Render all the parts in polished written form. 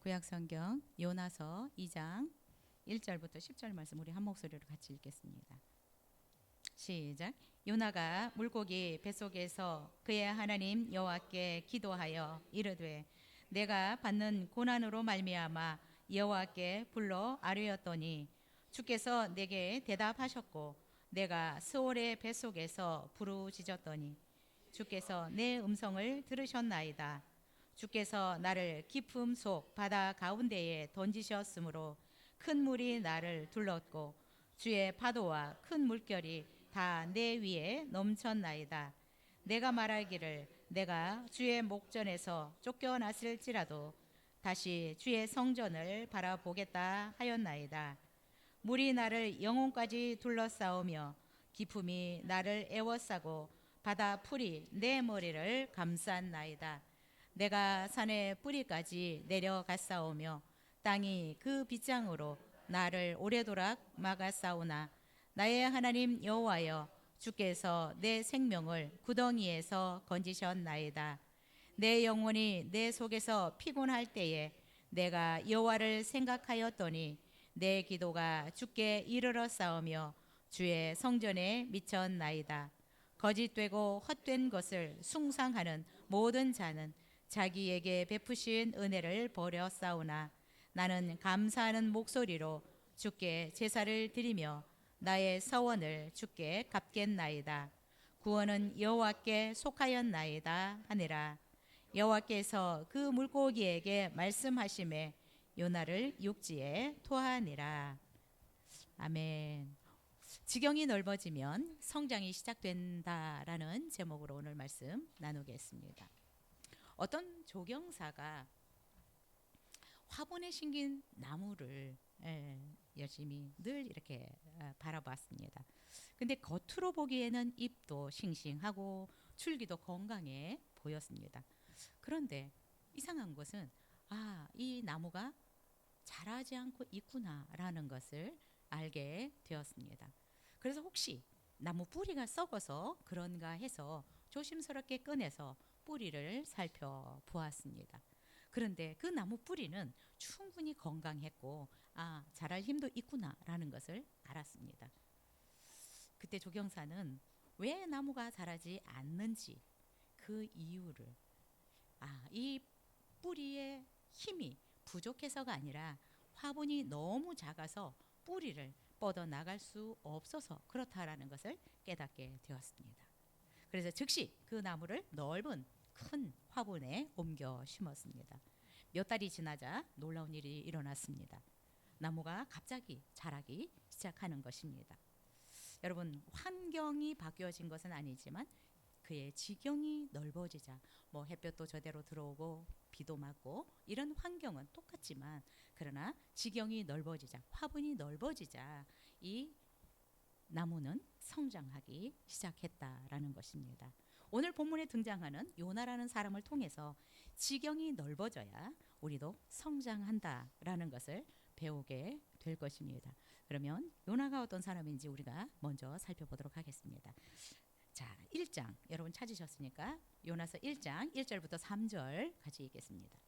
구약성경 요나서 2장 1절부터 10절 말씀 우리 한 목소리로 같이 읽겠습니다. 시작. 요나가 물고기 뱃속에서 그의 하나님 여호와께 기도하여 이르되 내가 받는 고난으로 말미암아 여호와께 불러 아뢰었더니 주께서 내게 대답하셨고 내가 스올의 뱃속에서 부르짖었더니 주께서 내 음성을 들으셨나이다. 주께서 나를 깊음 속 바다 가운데에 던지셨으므로 큰 물이 나를 둘렀고 주의 파도와 큰 물결이 다 내 위에 넘쳤나이다. 내가 말하기를 내가 주의 목전에서 쫓겨났을지라도 다시 주의 성전을 바라보겠다 하였나이다. 물이 나를 영혼까지 둘러싸우며 기품이 나를 애워싸고 바다 풀이 내 머리를 감쌌나이다. 내가 산의 뿌리까지 내려갔사오며 땅이 그 빗장으로 나를 오래도록 막았사오나 나의 하나님 여호와여 주께서 내 생명을 구덩이에서 건지셨나이다. 내 영혼이 내 속에서 피곤할 때에 내가 여호와를 생각하였더니 내 기도가 주께 이르러 싸우며 주의 성전에 미쳤나이다. 거짓되고 헛된 것을 숭상하는 모든 자는 자기에게 베푸신 은혜를 버려 싸우나 나는 감사하는 목소리로 주께 제사를 드리며 나의 서원을 주께 갚겠나이다. 구원은 여호와께 속하였나이다 하니라. 여호와께서 그 물고기에게 말씀하심에 요나를 육지에 토하니라. 아멘. 지경이 넓어지면 성장이 시작된다라는 제목으로 오늘 말씀 나누겠습니다. 어떤 조경사가 화분에 심긴 나무를 열심히 늘 이렇게 바라봤습니다. 근데 겉으로 보기에는 잎도 싱싱하고 줄기도 건강해 보였습니다. 그런데 이상한 것은 이 나무가 자라지 않고 있구나라는 것을 알게 되었습니다. 그래서 혹시 나무 뿌리가 썩어서 그런가 해서 조심스럽게 꺼내서 뿌리를 살펴보았습니다. 그런데 그 나무 뿌리는 충분히 건강했고 자랄 힘도 있구나라는 것을 알았습니다. 그때 조경사는 왜 나무가 자라지 않는지 그 이유를 이 뿌리의 힘이 부족해서가 아니라 화분이 너무 작아서 뿌리를 뻗어나갈 수 없어서 그렇다라는 것을 깨닫게 되었습니다. 그래서 즉시 그 나무를 넓은 큰 화분에 옮겨 심었습니다. 몇 달이 지나자 놀라운 일이 일어났습니다. 나무가 갑자기 자라기 시작하는 것입니다. 여러분, 환경이 바뀌어진 것은 아니지만 그의 지경이 넓어지자 햇볕도 제대로 들어오고 비도 맞고 이런 환경은 똑같지만 그러나 지경이 넓어지자 화분이 넓어지자 이 나무는 성장하기 시작했다라는 것입니다. 오늘 본문에 등장하는 요나라는 사람을 통해서 지경이 넓어져야 우리도 성장한다라는 것을 배우게 될 것입니다. 그러면 요나가 어떤 사람인지 우리가 먼저 살펴보도록 하겠습니다. 자, 1장 여러분 찾으셨으니까 요나서 1장 1절부터 3절 같이 읽겠습니다.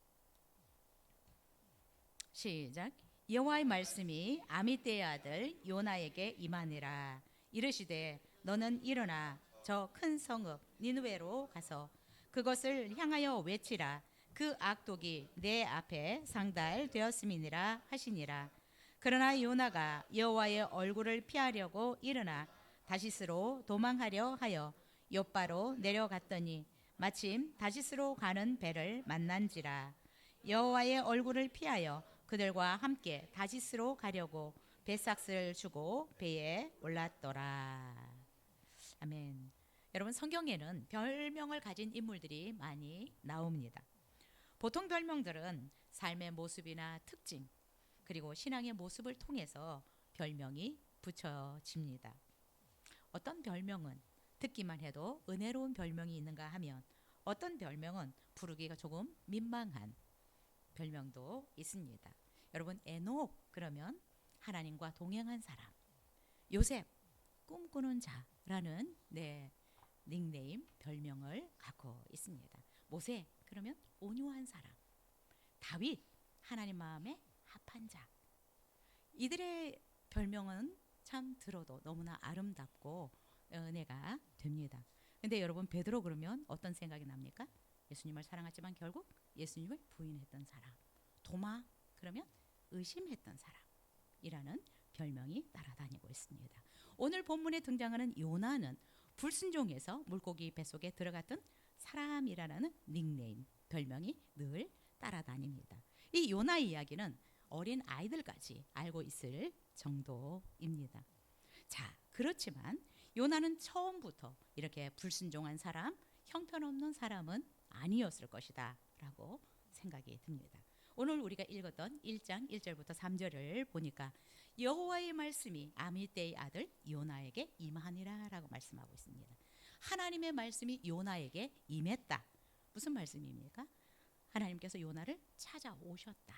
시작. 여호와의 말씀이 아미떼의 아들 요나에게 임하니라. 이르시되 너는 일어나 저 큰 성읍 니느웨로 가서 그것을 향하여 외치라. 그 악독이 내 앞에 상달되었음이니라 하시니라. 그러나 요나가 여호와의 얼굴을 피하려고 일어나 다시스로 도망하려 하여 욥바로 내려갔더니 마침 다시스로 가는 배를 만난지라. 여호와의 얼굴을 피하여 그들과 함께 다시스로 가려고 배삭스를 주고 배에 올랐더라. 아멘. 여러분, 성경에는 별명을 가진 인물들이 많이 나옵니다. 보통 별명들은 삶의 모습이나 특징 그리고 신앙의 모습을 통해서 별명이 붙여집니다. 어떤 별명은 듣기만 해도 은혜로운 별명이 있는가 하면 어떤 별명은 부르기가 조금 민망한 별명도 있습니다. 여러분, 에녹 그러면 하나님과 동행한 사람, 요셉 꿈꾸는 자라는 닉네임 별명을 갖고 있습니다. 모세 그러면 온유한 사람, 다윗 하나님 마음에 합한 자. 이들의 별명은 참 들어도 너무나 아름답고 은혜가 됩니다. 근데 여러분, 베드로 그러면 어떤 생각이 납니까? 예수님을 사랑하지만 결국 예수님을 부인했던 사람. 도마 그러면 의심했던 사람이라는 별명이 따라다니고 있습니다. 오늘 본문에 등장하는 요나는 불순종해서 물고기 뱃속에 들어갔던 사람이라는 닉네임, 별명이 늘 따라다닙니다. 이 요나 이야기는 어린 아이들까지 알고 있을 정도입니다. 자, 그렇지만 요나는 처음부터 이렇게 불순종한 사람, 형편없는 사람은 아니었을 것이다 라고 생각이 듭니다. 오늘 우리가 읽었던 1장 1절부터 3절을 보니까 여호와의 말씀이 아미떼의 아들 요나에게 임하니라 라고 말씀하고 있습니다. 하나님의 말씀이 요나에게 임했다. 무슨 말씀입니까? 하나님께서 요나를 찾아오셨다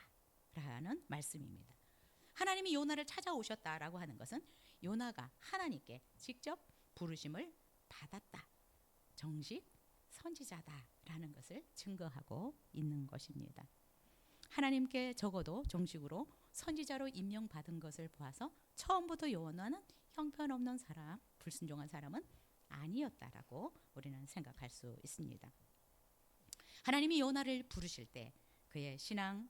라는 말씀입니다. 하나님이 요나를 찾아오셨다라고 하는 것은 요나가 하나님께 직접 부르심을 받았다, 정식 선지자다라는 것을 증거하고 있는 것입니다. 하나님께 적어도 정식으로 선지자로 임명받은 것을 보아서 처음부터 요나는 형편없는 사람, 불순종한 사람은 아니었다라고 우리는 생각할 수 있습니다. 하나님이 요나를 부르실 때 그의 신앙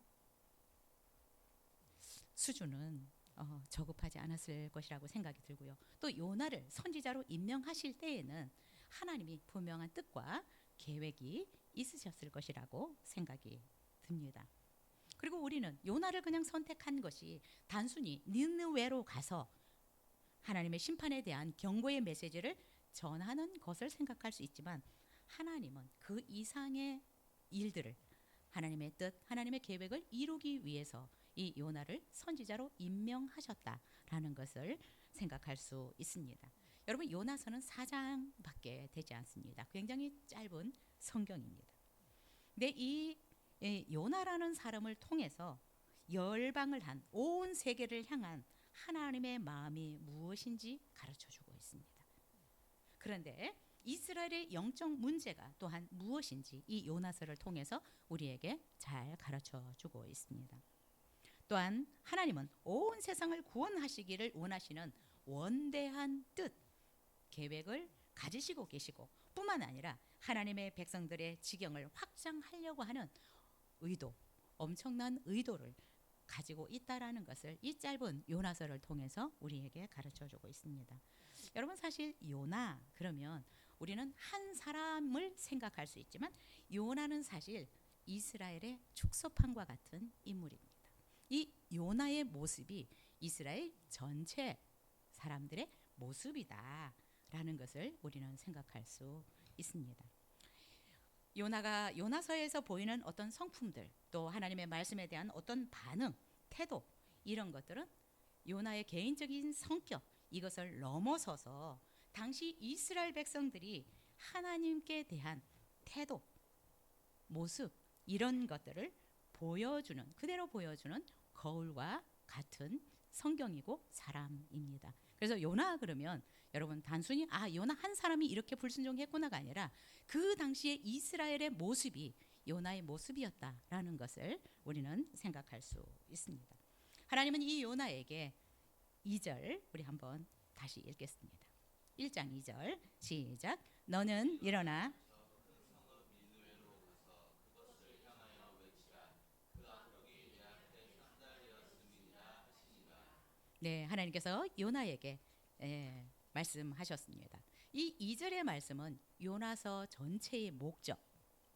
수준은 저급하지 않았을 것이라고 생각이 들고요. 또 요나를 선지자로 임명하실 때에는 하나님이 분명한 뜻과 계획이 있으셨을 것이라고 생각이 듭니다. 그리고 우리는 요나를 그냥 선택한 것이 단순히 니느웨로 가서 하나님의 심판에 대한 경고의 메시지를 전하는 것을 생각할 수 있지만 하나님은 그 이상의 일들을, 하나님의 뜻, 하나님의 계획을 이루기 위해서 이 요나를 선지자로 임명하셨다라는 것을 생각할 수 있습니다. 여러분, 요나서는 4장밖에 되지 않습니다. 굉장히 짧은 성경입니다. 근데 이 요나라는 사람을 통해서 열방을 한 온 세계를 향한 하나님의 마음이 무엇인지 가르쳐주고 있습니다. 그런데 이스라엘의 영적 문제가 또한 무엇인지 이 요나서를 통해서 우리에게 잘 가르쳐주고 있습니다. 또한 하나님은 온 세상을 구원하시기를 원하시는 원대한 뜻, 계획을 가지시고 계시고 뿐만 아니라 하나님의 백성들의 지경을 확장하려고 하는 의도, 엄청난 의도를 가지고 있다라는 것을 이 짧은 요나서를 통해서 우리에게 가르쳐주고 있습니다. 여러분, 사실 요나 그러면 우리는 한 사람을 생각할 수 있지만 요나는 사실 이스라엘의 축소판과 같은 인물입니다. 이 요나의 모습이 이스라엘 전체 사람들의 모습이다라는 것을 우리는 생각할 수 있습니다. 요나가 요나서에서 보이는 어떤 성품들, 또 하나님의 말씀에 대한 어떤 반응, 태도, 이런 것들은 요나의 개인적인 성격, 이것을 넘어서서 당시 이스라엘 백성들이 하나님께 대한 태도, 모습, 이런 것들을 보여주는, 그대로 보여주는 거울과 같은 성경이고 사람입니다. 그래서 요나 그러면 여러분 단순히 요나 한 사람이 이렇게 불순종했구나가 아니라 그 당시에 이스라엘의 모습이 요나의 모습이었다라는 것을 우리는 생각할 수 있습니다. 하나님은 이 요나에게 2절 우리 한번 다시 읽겠습니다. 1장 2절 시작. 너는 일어나 네, 하나님께서 요나에게 말씀하셨습니다. 이 2절의 말씀은 요나서 전체의 목적,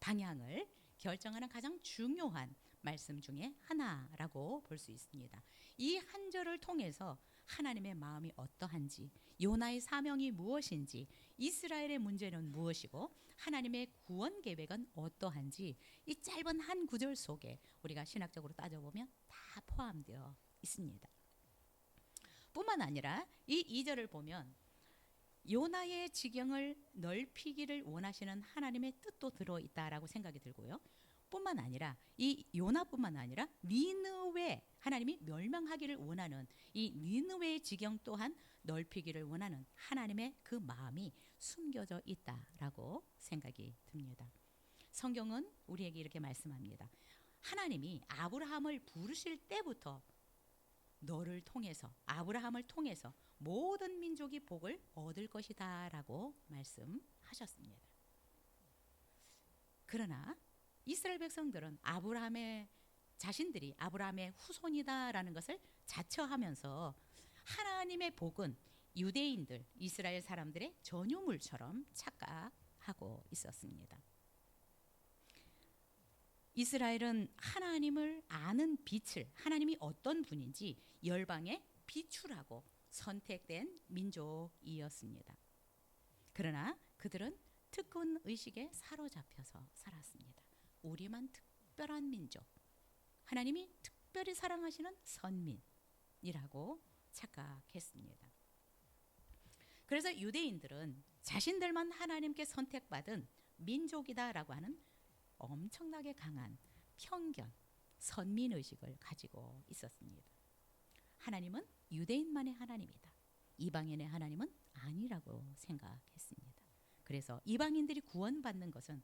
방향을 결정하는 가장 중요한 말씀 중에 하나라고 볼 수 있습니다. 이 한 절을 통해서 하나님의 마음이 어떠한지, 요나의 사명이 무엇인지, 이스라엘의 문제는 무엇이고 하나님의 구원 계획은 어떠한지 이 짧은 한 구절 속에 우리가 신학적으로 따져보면 다 포함되어 있습니다. 뿐만 아니라 이 2절을 보면 요나의 지경을 넓히기를 원하시는 하나님의 뜻도 들어있다라고 생각이 들고요. 뿐만 아니라 이 요나뿐만 아니라 니느웨, 하나님이 멸망하기를 원하는 이 니느웨의 지경 또한 넓히기를 원하는 하나님의 그 마음이 숨겨져 있다라고 생각이 듭니다. 성경은 우리에게 이렇게 말씀합니다. 하나님이 아브라함을 부르실 때부터 너를 통해서, 아브라함을 통해서 모든 민족이 복을 얻을 것이다 라고 말씀하셨습니다. 그러나 이스라엘 백성들은 자신들이 아브라함의 후손이다라는 것을 자처하면서 하나님의 복은 유대인들, 이스라엘 사람들의 전유물처럼 착각하고 있었습니다. 이스라엘은 하나님을 아는 빛을, 하나님이 어떤 분인지 열방에 비추라고 선택된 민족이었습니다. 그러나 그들은 특권 의식에 사로잡혀서 살았습니다. 우리만 특별한 민족, 하나님이 특별히 사랑하시는 선민이라고 착각했습니다. 그래서 유대인들은 자신들만 하나님께 선택받은 민족이다라고 하는 엄청나게 강한 편견, 선민의식을 가지고 있었습니다. 하나님은 유대인만의 하나님이다. 이방인의 하나님은 아니라고 생각했습니다. 그래서 이방인들이 구원받는 것은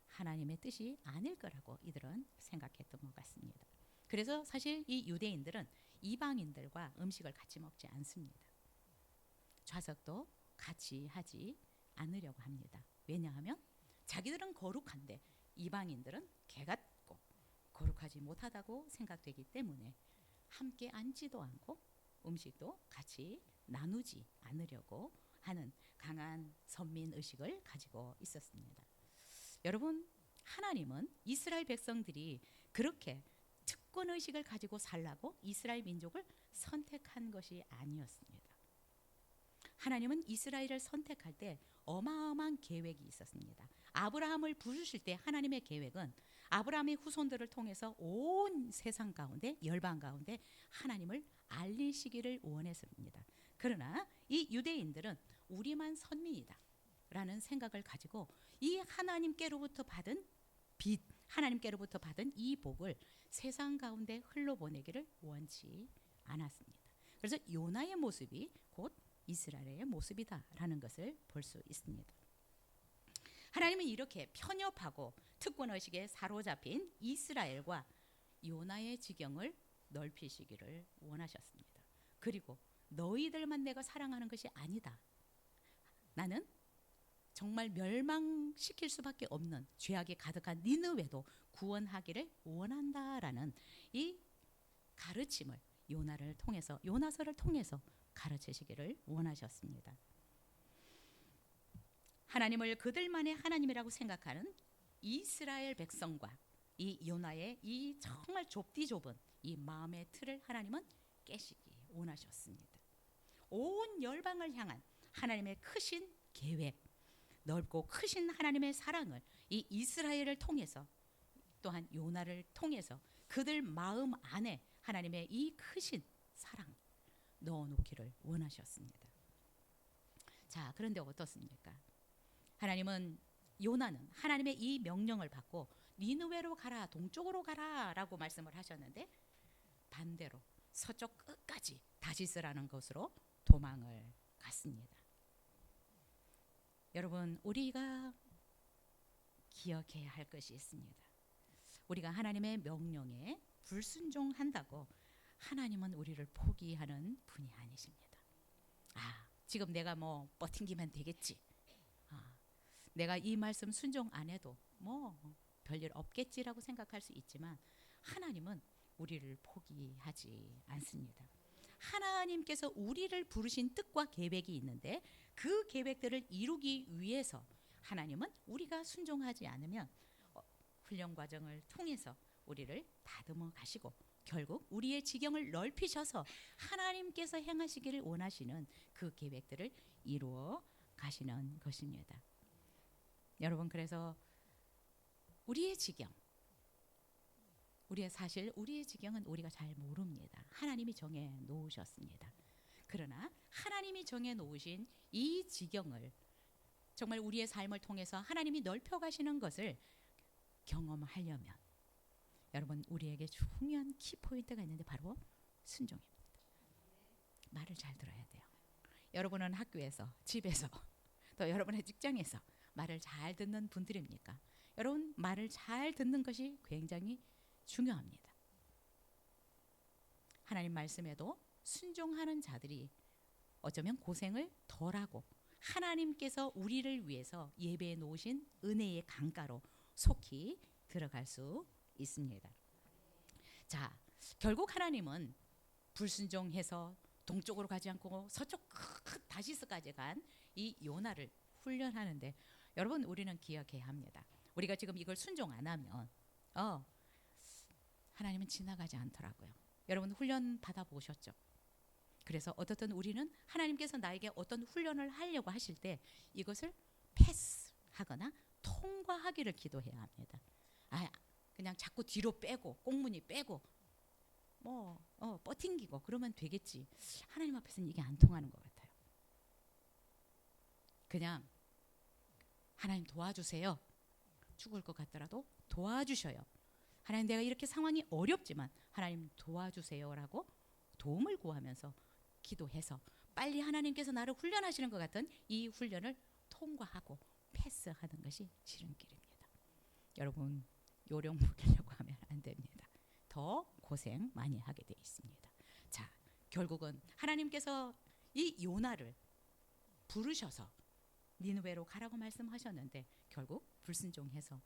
하나님의 뜻이 아닐 거라고 이들은 생각했던 것 같습니다. 그래서 사실 이 유대인들은 이방인들과 음식을 같이 먹지 않습니다. 좌석도 같이 하지 않으려고 합니다. 왜냐하면 자기들은 거룩한데 이방인들은 개같고 거룩하지 못하다고 생각되기 때문에 함께 앉지도 않고 음식도 같이 나누지 않으려고 하는 강한 선민의식을 가지고 있었습니다. 여러분, 하나님은 이스라엘 백성들이 그렇게 특권의식을 가지고 살라고 이스라엘 민족을 선택한 것이 아니었습니다. 하나님은 이스라엘을 선택할 때 어마어마한 계획이 있었습니다. 아브라함을 부르실 때 하나님의 계획은 아브라함의 후손들을 통해서 온 세상 가운데, 열방 가운데 하나님을 알리시기를 원했습니다. 그러나 이 유대인들은 우리만 선민이다 라는 생각을 가지고 이 하나님께로부터 받은 빛, 하나님께로부터 받은 이 복을 세상 가운데 흘러보내기를 원치 않았습니다. 그래서 요나의 모습이 곧 이스라엘의 모습이다라는 것을 볼 수 있습니다. 하나님은 이렇게 편협하고 특권의식에 사로잡힌 이스라엘과 요나의 지경을 넓히시기를 원하셨습니다. 그리고 너희들만 내가 사랑하는 것이 아니다. 나는 정말 멸망시킬 수밖에 없는 죄악이 가득한 니느웨도 구원하기를 원한다라는 이 가르침을 요나서를 통해서 가르치시기를 원하셨습니다. 하나님을 그들만의 하나님이라고 생각하는 이스라엘 백성과 이 요나의 이 정말 좁디 좁은 이 마음의 틀을 하나님은 깨시기 원하셨습니다. 온 열방을 향한 하나님의 크신 계획, 넓고 크신 하나님의 사랑을 이 이스라엘을 통해서 또한 요나를 통해서 그들 마음 안에 하나님의 이 크신 사랑 넣어놓기를 원하셨습니다. 자, 그런데 어떻습니까? 하나님은 요나는 하나님의 이 명령을 받고 니느웨로 가라, 동쪽으로 가라 라고 말씀을 하셨는데 반대로 서쪽 끝까지 다시스라는 곳으로 도망을 갔습니다. 여러분, 우리가 기억해야 할 것이 있습니다. 우리가 하나님의 명령에 불순종한다고 하나님은 우리를 포기하는 분이 아니십니다. 지금 내가 뭐 버팅기면 되겠지. 내가 이 말씀 순종 안 해도 뭐 별일 없겠지라고 생각할 수 있지만 하나님은 우리를 포기하지 않습니다. 하나님께서 우리를 부르신 뜻과 계획이 있는데 그 계획들을 이루기 위해서 하나님은 우리가 순종하지 않으면 훈련 과정을 통해서 우리를 다듬어 가시고 결국 우리의 지경을 넓히셔서 하나님께서 행하시기를 원하시는 그 계획들을 이루어 가시는 것입니다. 여러분, 그래서 우리의 지경, 우리의 지경은 우리가 잘 모릅니다. 하나님이 정해 놓으셨습니다. 그러나 하나님이 정해 놓으신 이 지경을 정말 우리의 삶을 통해서 하나님이 넓혀 가시는 것을 경험하려면 여러분, 우리에게 중요한 키포인트가 있는데 바로 순종입니다. 말을 잘 들어야 돼요. 여러분은 학교에서, 집에서, 또 여러분의 직장에서 말을 잘 듣는 분들입니까? 여러분, 말을 잘 듣는 것이 굉장히 중요합니다. 하나님 말씀에도 순종하는 자들이 어쩌면 고생을 덜하고 하나님께서 우리를 위해서 예배해 놓으신 은혜의 강가로 속히 들어갈 수 있습니다. 자, 결국 하나님은 불순종해서 동쪽으로 가지 않고 서쪽 큰 다시스까지 간 이 요나를 훈련하는데, 여러분 우리는 기억해야 합니다. 우리가 지금 이걸 순종 안 하면 하나님은 지나가지 않더라고요. 여러분 훈련 받아보셨죠? 그래서 어떻든 우리는 하나님께서 나에게 어떤 훈련을 하려고 하실 때 이것을 패스하거나 통과하기를 기도해야 합니다. 그냥 자꾸 뒤로 빼고 꽁무니 빼고 뻗팅기고 그러면 되겠지. 하나님 앞에서는 이게 안 통하는 것 같아요. 그냥 하나님 도와주세요. 죽을 것 같더라도 도와주셔요. 하나님, 내가 이렇게 상황이 어렵지만 하나님 도와주세요라고 도움을 구하면서 기도해서 빨리 하나님께서 나를 훈련하시는 것 같은 이 훈련을 통과하고 패스하는 것이 지름길입니다. 여러분 요령 부리려고 하면 안 됩니다. 더 고생 많이 하게 돼 있습니다. 자, 결국은 하나님께서 이 요나를 부르셔서 니느웨로 가라고 말씀하셨는데 결국 불순종해서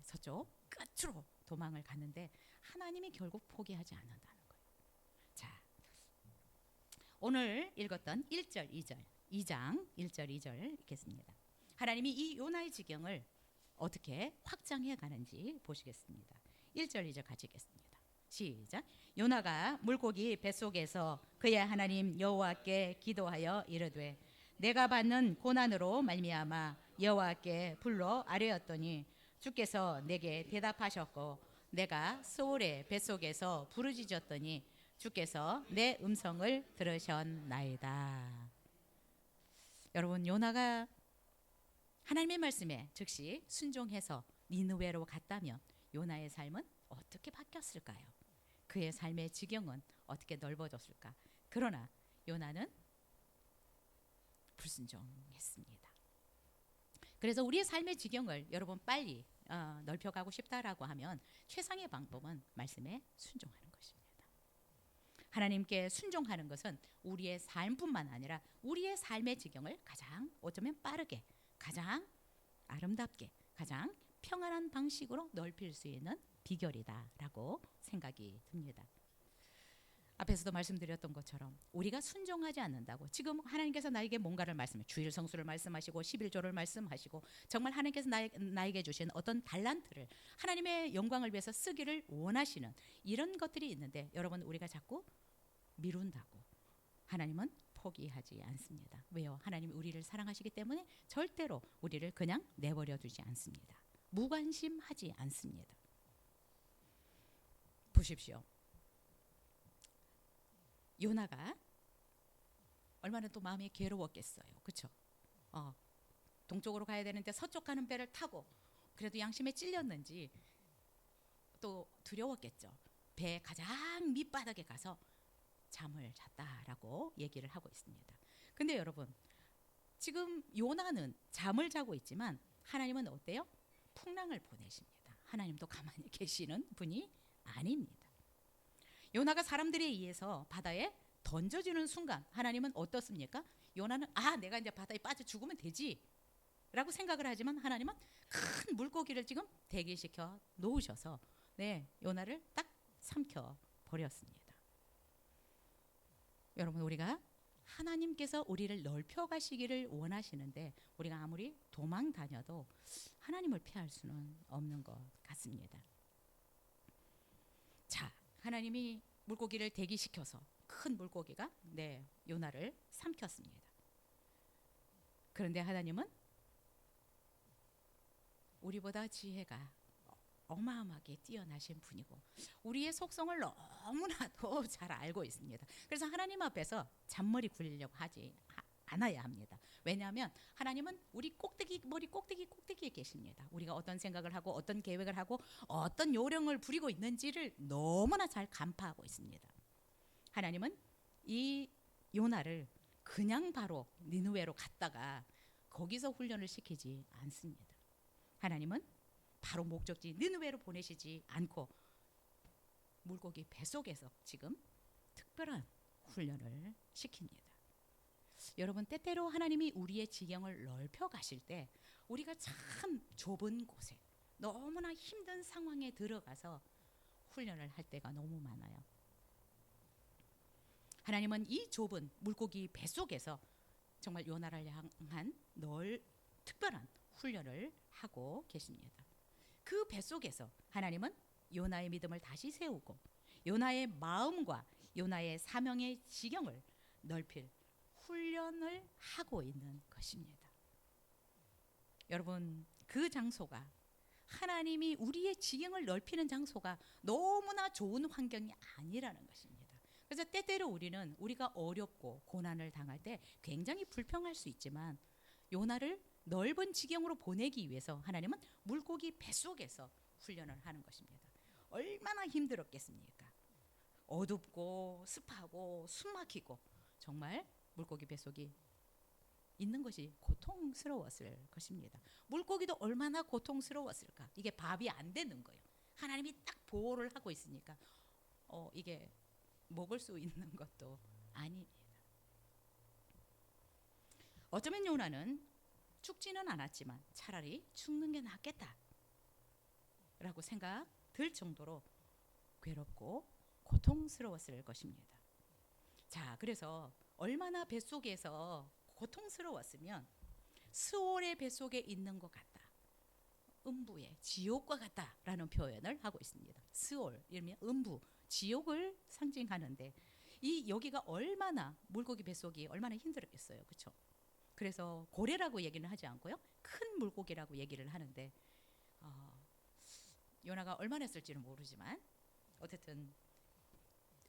서쪽 끝으로 도망을 갔는데 하나님이 결국 포기하지 않는다는 거예요. 자, 오늘 읽었던 1절 2절 2장 1절 2절 읽겠습니다. 하나님이 이 요나의 지경을 어떻게 확장해 가는지 보시겠습니다. 1절 2절 같이 읽겠습니다. 시작. 요나가 물고기 뱃속에서 그의 하나님 여호와께 기도하여 이르되 내가 받는 고난으로 말미암아 여호와께 불러 아뢰었더니 주께서 내게 대답하셨고 내가 스올의 뱃속에서 부르짖었더니 주께서 내 음성을 들으셨나이다. 여러분 요나가 하나님의 말씀에 즉시 순종해서 니느웨로 갔다면 요나의 삶은 어떻게 바뀌었을까요? 그의 삶의 지경은 어떻게 넓어졌을까? 그러나 요나는 불순종했습니다. 그래서 우리의 삶의 지경을 여러분 빨리 넓혀가고 싶다라고 하면 최상의 방법은 말씀에 순종하는 것입니다. 하나님께 순종하는 것은 우리의 삶뿐만 아니라 우리의 삶의 지경을 가장 어쩌면 빠르게, 가장 아름답게, 가장 평안한 방식으로 넓힐 수 있는 비결이다라고 생각이 듭니다. 앞에서도 말씀드렸던 것처럼 우리가 순종하지 않는다고 지금 하나님께서 나에게 뭔가를 말씀해 주일 성수를 말씀하시고 11조를 말씀하시고 정말 하나님께서 나에게 주신 어떤 달란트를 하나님의 영광을 위해서 쓰기를 원하시는 이런 것들이 있는데 여러분 우리가 자꾸 미룬다고 하나님은 포기하지 않습니다. 왜요? 하나님이 우리를 사랑하시기 때문에 절대로 우리를 그냥 내버려 두지 않습니다. 무관심하지 않습니다. 보십시오. 요나가 얼마나 또 마음이 괴로웠겠어요. 그렇죠? 동쪽으로 가야 되는데 서쪽 가는 배를 타고 그래도 양심에 찔렸는지 또 두려웠겠죠. 배 가장 밑바닥에 가서 잠을 잤다라고 얘기를 하고 있습니다. 근데 여러분 지금 요나는 잠을 자고 있지만 하나님은 어때요? 풍랑을 보내십니다. 하나님도 가만히 계시는 분이 아닙니다. 요나가 사람들에 의해서 바다에 던져지는 순간 하나님은 어떻습니까? 요나는 내가 이제 바다에 빠져 죽으면 되지 라고 생각을 하지만 하나님은 큰 물고기를 지금 대기시켜 놓으셔서 요나를 딱 삼켜 버렸습니다. 여러분 우리가 하나님께서 우리를 넓혀 가시기를 원하시는데 우리가 아무리 도망 다녀도 하나님을 피할 수는 없는 것 같습니다. 자, 하나님이 물고기를 대기시켜서 큰 물고기가 요나를 삼켰습니다. 그런데 하나님은 우리보다 지혜가 어마어마하게 뛰어나신 분이고 우리의 속성을 너무나도 잘 알고 있습니다. 그래서 하나님 앞에서 잔머리 굴리려고 하지 않아야 합니다. 왜냐하면 하나님은 우리 머리 꼭대기에 계십니다. 우리가 어떤 생각을 하고 어떤 계획을 하고 어떤 요령을 부리고 있는지를 너무나 잘 간파하고 있습니다. 하나님은 이 요나를 그냥 바로 니느웨로 갔다가 거기서 훈련을 시키지 않습니다. 하나님은 바로 목적지 니느웨로 보내시지 않고 물고기 뱃속에서 지금 특별한 훈련을 시킵니다. 여러분, 때때로 하나님이 우리의 지경을 넓혀 가실 때 우리가 참 좁은 곳에 너무나 힘든 상황에 들어가서 훈련을 할 때가 너무 많아요. 하나님은 이 좁은 물고기 뱃속에서 정말 요나를 향한 특별한 훈련을 하고 계십니다. 그 뱃속에서 하나님은 요나의 믿음을 다시 세우고 요나의 마음과 요나의 사명의 지경을 넓힐 훈련을 하고 있는 것입니다. 여러분, 그 장소가 하나님이 우리의 지경을 넓히는 장소가 너무나 좋은 환경이 아니라는 것입니다. 그래서 때때로 우리가 어렵고 고난을 당할 때 굉장히 불평할 수 있지만 요나를 넓은 지경으로 보내기 위해서 하나님은 물고기 뱃속에서 훈련을 하는 것입니다. 얼마나 힘들었겠습니까? 어둡고 습하고 숨막히고 정말 물고기 뱃속이 있는 것이 고통스러웠을 것입니다. 물고기도 얼마나 고통스러웠을까? 이게 밥이 안 되는 거예요. 하나님이 딱 보호를 하고 있으니까 이게 먹을 수 있는 것도 아닙니다. 어쩌면 요나는 죽지는 않았지만 차라리 죽는 게 낫겠다 라고 생각 들 정도로 괴롭고 고통스러웠을 것입니다. 자, 그래서 얼마나 뱃속에서 고통스러웠으면 스올의 뱃속에 있는 것 같다, 음부의 지옥과 같다라는 표현을 하고 있습니다. 스올, 이러면 음부, 지옥을 상징하는데 여기가 얼마나 물고기 뱃속이 얼마나 힘들었겠어요, 그렇죠? 그래서 고래라고 얘기는 하지 않고요, 큰 물고기라고 얘기를 하는데 요나가 얼마나 했을지는 모르지만 어쨌든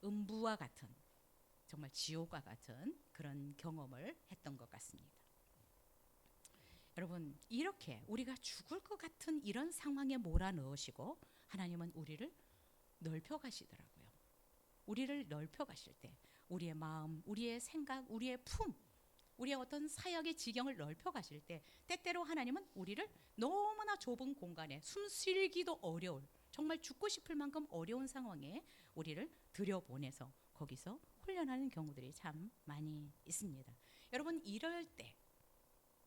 음부와 같은 정말 지옥과 같은 그런 경험을 했던 것 같습니다. 여러분, 이렇게 우리가 죽을 것 같은 이런 상황에 몰아넣으시고 하나님은 우리를 넓혀 가시더라고요. 우리를 넓혀 가실 때 우리의 마음, 우리의 생각, 우리의 품, 우리의 어떤 사역의 지경을 넓혀 가실 때 때때로 하나님은 우리를 너무나 좁은 공간에 숨쉬기도 어려울, 정말 죽고 싶을 만큼 어려운 상황에 우리를 들여보내서 거기서 훈련하는 경우들이 참 많이 있습니다. 여러분, 이럴 때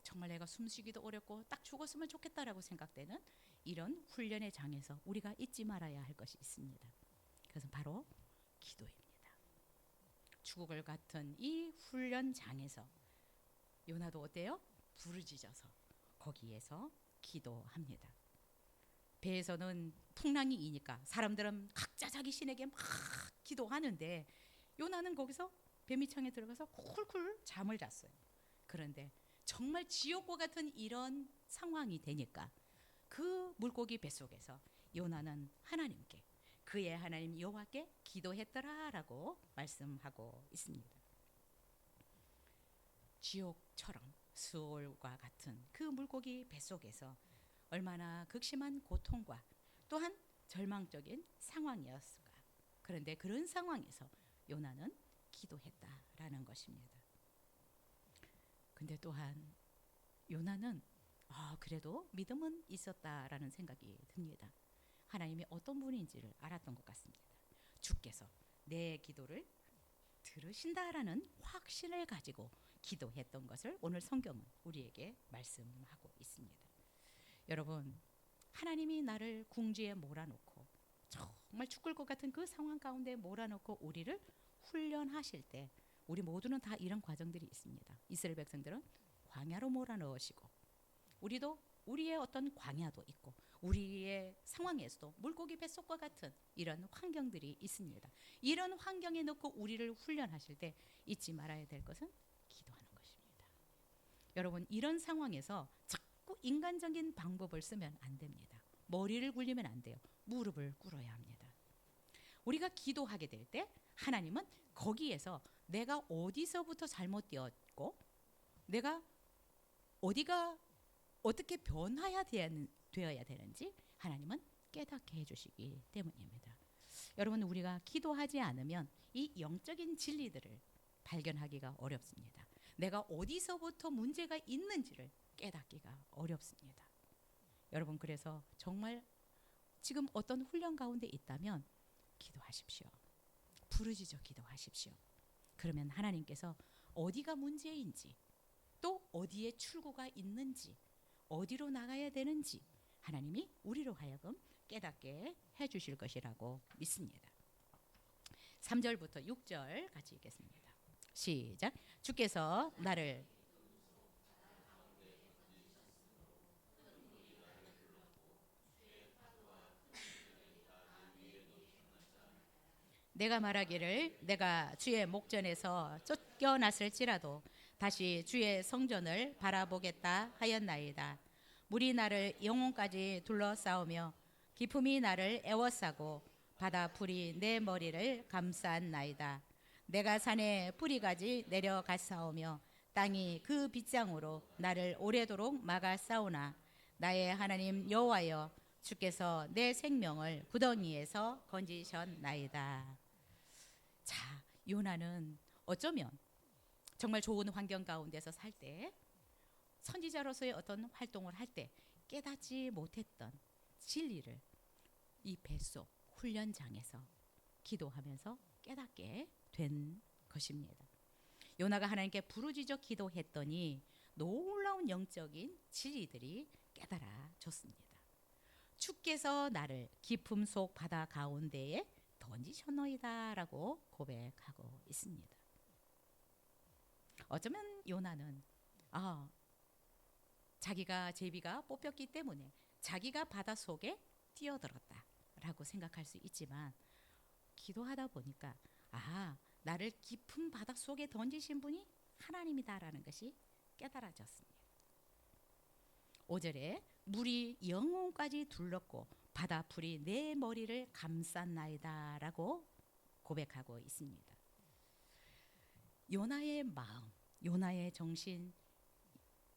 정말 내가 숨쉬기도 어렵고 딱 죽었으면 좋겠다라고 생각되는 이런 훈련의 장에서 우리가 잊지 말아야 할 것이 있습니다. 그것은 바로 기도입니다. 죽을 같은 이 훈련장에서 요나도 어때요? 부르짖어서 거기에서 기도합니다. 배에서는 풍랑이 이니까 사람들은 각자 자기 신에게 막 기도하는데 요나는 거기서 배미창에 들어가서 쿨쿨 잠을 잤어요. 그런데 정말 지옥과 같은 이런 상황이 되니까 그 물고기 뱃속에서 요나는 하나님께, 그의 하나님 여호와께 기도했더라라고 말씀하고 있습니다. 지옥처럼 스올과 같은 그 물고기 뱃속에서 얼마나 극심한 고통과 또한 절망적인 상황이었을까. 그런데 그런 상황에서 요나는 기도했다라는 것입니다. 근데 또한 요나는 그래도 믿음은 있었다라는 생각이 듭니다. 하나님이 어떤 분인지를 알았던 것 같습니다. 주께서 내 기도를 들으신다라는 확신을 가지고 기도했던 것을 오늘 성경은 우리에게 말씀하고 있습니다. 여러분, 하나님이 나를 궁지에 몰아놓고 정말 죽을 것 같은 그 상황 가운데 몰아놓고 우리를 훈련하실 때 우리 모두는 다 이런 과정들이 있습니다. 이스라엘 백성들은 광야로 몰아넣으시고 우리도 우리의 어떤 광야도 있고 우리의 상황에서도 물고기 뱃속과 같은 이런 환경들이 있습니다. 이런 환경에 넣고 우리를 훈련하실 때 잊지 말아야 될 것은 기도하는 것입니다. 여러분, 이런 상황에서 자꾸 인간적인 방법을 쓰면 안 됩니다. 머리를 굴리면 안 돼요. 무릎을 꿇어야 합니다. 우리가 기도하게 될 때 하나님은 거기에서 내가 어디서부터 잘못되었고 내가 어디가 어떻게 변화해야 되어야 되는지 하나님은 깨닫게 해주시기 때문입니다. 여러분, 우리가 기도하지 않으면 이 영적인 진리들을 발견하기가 어렵습니다. 내가 어디서부터 문제가 있는지를 깨닫기가 어렵습니다. 여러분, 그래서 정말 지금 어떤 훈련 가운데 있다면 기도하십시오. 부르짖어 기도하십시오. 그러면 하나님께서 어디가 문제인지, 또 어디에 출구가 있는지, 어디로 나가야 되는지 하나님이 우리로 하여금 깨닫게 해주실 것이라고 믿습니다. 3절부터 6절 같이 읽겠습니다. 시작. 주께서 나를 내가 말하기를 내가 주의 목전에서 쫓겨났을지라도 다시 주의 성전을 바라보겠다 하였나이다. 물이 나를 영혼까지 둘러싸우며 기품이 나를 애워싸고 바다 풀이 내 머리를 감싸나이다. 내가 산에 뿌리까지 내려갔사오며 땅이 그 빗장으로 나를 오래도록 막아싸우나 나의 하나님 여호와여 주께서 내 생명을 구덩이에서 건지셨나이다. 자, 요나는 어쩌면 정말 좋은 환경 가운데서 살 때, 선지자로서의 어떤 활동을 할 때 깨닫지 못했던 진리를 이 뱃속 훈련장에서 기도하면서 깨닫게 된 것입니다. 요나가 하나님께 부르짖어 기도했더니 놀라운 영적인 진리들이 깨달아졌습니다. 주께서 나를 깊음 속 바다 가운데에 던지셨노이다 라고 고백하고 있습니다. 어쩌면 요나는 자기가 제비가 뽑혔기 때문에 자기가 바닷속에 뛰어들었다 라고 생각할 수 있지만, 기도하다 보니까 나를 깊은 바닷속에 던지신 분이 하나님이다라는 것이 깨달아졌습니다. 5절에 물이 영혼까지 둘렀고 바다풀이 내 머리를 감쌌나이다 라고 고백하고 있습니다. 요나의 마음, 요나의 정신,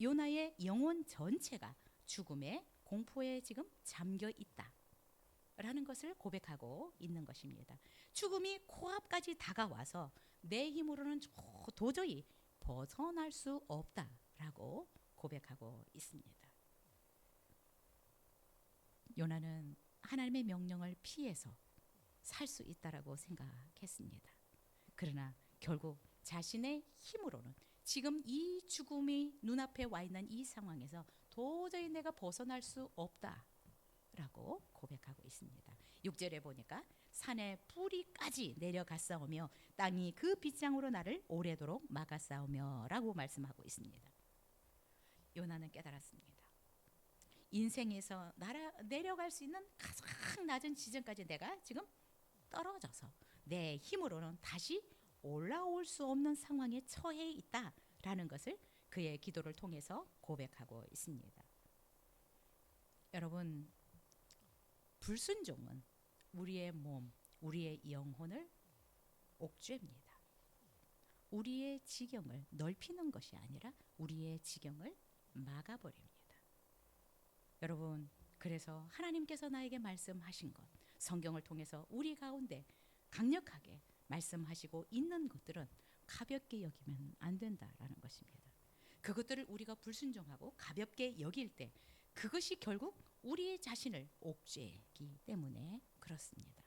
요나의 영혼 전체가 죽음의 공포에 지금 잠겨 있다 라는 것을 고백하고 있는 것입니다. 죽음이 코앞까지 다가와서 내 힘으로는 도저히 벗어날 수 없다라고 고백하고 있습니다. 요나는 하나님의 명령을 피해서 살 수 있다라고 생각했습니다. 그러나 결국 자신의 힘으로는 지금 이 죽음이 눈앞에 와 있는 이 상황에서 도저히 내가 벗어날 수 없다라고 고백하고 있습니다. 6절에 보니까 산의 뿌리까지 내려갔사오며 땅이 그 빗장으로 나를 오래도록 막았사오며 라고 말씀하고 있습니다. 요나는 깨달았습니다. 인생에서 내려갈 수 있는 가장 낮은 지점까지 내가 지금 떨어져서 내 힘으로는 다시 올라올 수 없는 상황에 처해 있다라는 것을 그의 기도를 통해서 고백하고 있습니다. 여러분, 불순종은 우리의 몸, 우리의 영혼을 옥죄입니다. 우리의 지경을 넓히는 것이 아니라 우리의 지경을 막아버립니다. 여러분, 그래서 하나님께서 나에게 말씀하신 것, 성경을 통해서 우리 가운데 강력하게 말씀하시고 있는 것들은 가볍게 여기면 안 된다라는 것입니다. 그것들을 우리가 불순종하고 가볍게 여길 때 그것이 결국 우리 자신을 옥죄기 때문에 그렇습니다.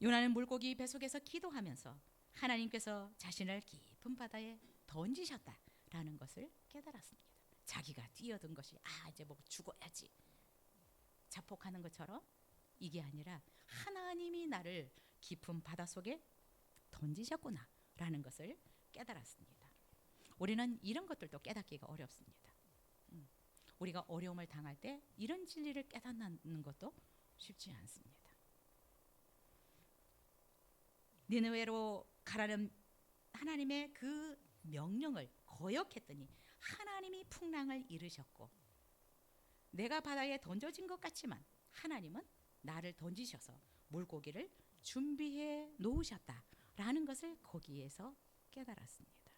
요나는 물고기 뱃속에서 기도하면서 하나님께서 자신을 깊은 바다에 던지셨다라는 것을 깨달았습니다. 자기가 뛰어든 것이 이제 뭐 죽어야지 자폭하는 것처럼 이게 아니라 하나님이 나를 깊은 바닷속에 던지셨구나라는 것을 깨달았습니다. 우리는 이런 것들도 깨닫기가 어렵습니다. 우리가 어려움을 당할 때 이런 진리를 깨닫는 것도 쉽지 않습니다. 니느웨로 가라는 하나님의 그 명령을 거역했더니 하나님이 풍랑을 일으셨고, 내가 바다에 던져진 것 같지만 하나님은 나를 던지셔서 물고기를 준비해 놓으셨다라는 것을 거기에서 깨달았습니다.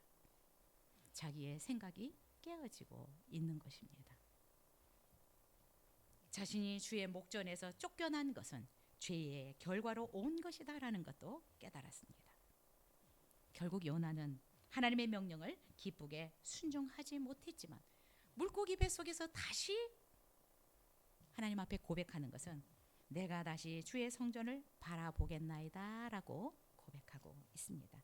자기의 생각이 깨어지고 있는 것입니다. 자신이 주의 목전에서 쫓겨난 것은 죄의 결과로 온 것이다라는 것도 깨달았습니다. 결국 요나는 하나님의 명령을 기쁘게 순종하지 못했지만 물고기 뱃속에서 다시 하나님 앞에 고백하는 것은 내가 다시 주의 성전을 바라보겠나이다라고 고백하고 있습니다.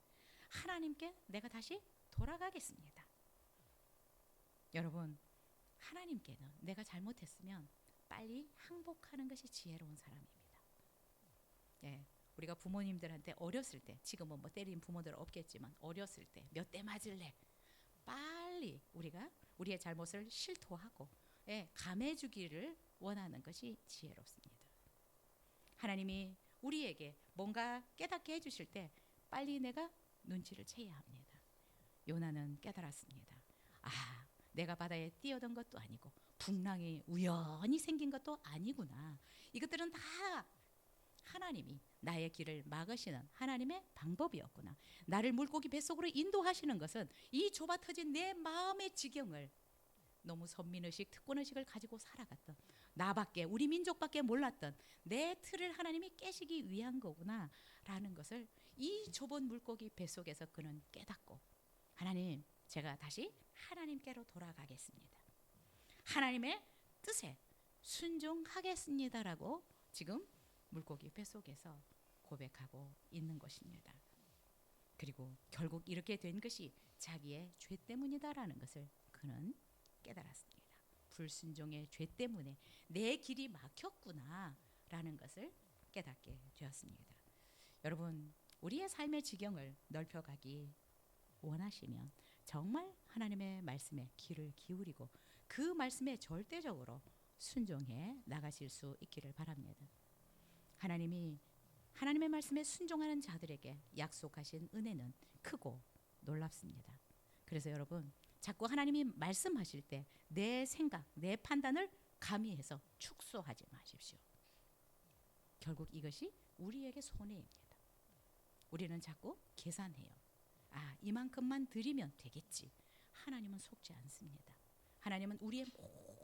하나님께 내가 다시 돌아가겠습니다. 여러분, 하나님께는 내가 잘못했으면 빨리 항복하는 것이 지혜로운 사람입니다. 예, 우리가 부모님들한테 어렸을 때, 지금은 뭐 때린 부모들 없겠지만 어렸을 때 몇 대 맞을래? 빨리 우리가 우리의 잘못을 실토하고 감해주기를 원하는 것이 지혜롭습니다. 하나님이 우리에게 뭔가 깨닫게 해주실 때 빨리 내가 눈치를 채야 합니다. 요나는 깨달았습니다. 아, 내가 바다에 뛰어든 것도 아니고 풍랑이 우연히 생긴 것도 아니구나. 이것들은 다 하나님이 나의 길을 막으시는 하나님의 방법이었구나. 나를 물고기 뱃속으로 인도하시는 것은 이 좁아 터진 내 마음의 지경을 너무 선민의식, 특권의식을 가지고 살아갔던 나밖에, 우리 민족밖에 몰랐던 내 틀을 하나님이 깨시기 위한 거구나 라는 것을 이 좁은 물고기 뱃속에서 그는 깨닫고, 하나님, 제가 다시 하나님께로 돌아가겠습니다. 하나님의 뜻에 순종하겠습니다라고 지금 물고기 뱃속에서 고백하고 있는 것입니다. 그리고 결국 이렇게 된 것이 자기의 죄 때문이다라는 것을 그는 깨달았습니다. 불순종의 죄 때문에 내 길이 막혔구나라는 것을 깨닫게 되었습니다. 여러분, 우리의 삶의 지경을 넓혀가기 원하시면 정말 하나님의 말씀에 귀를 기울이고 그 말씀에 절대적으로 순종해 나가실 수 있기를 바랍니다. 하나님이 하나님의 말씀에 순종하는 자들에게 약속하신 은혜는 크고 놀랍습니다. 그래서 여러분, 자꾸 하나님이 말씀하실 때 내 생각, 내 판단을 가미해서 축소하지 마십시오. 결국 이것이 우리에게 손해입니다. 우리는 자꾸 계산해요. 아, 이만큼만 드리면 되겠지. 하나님은 속지 않습니다. 하나님은 우리의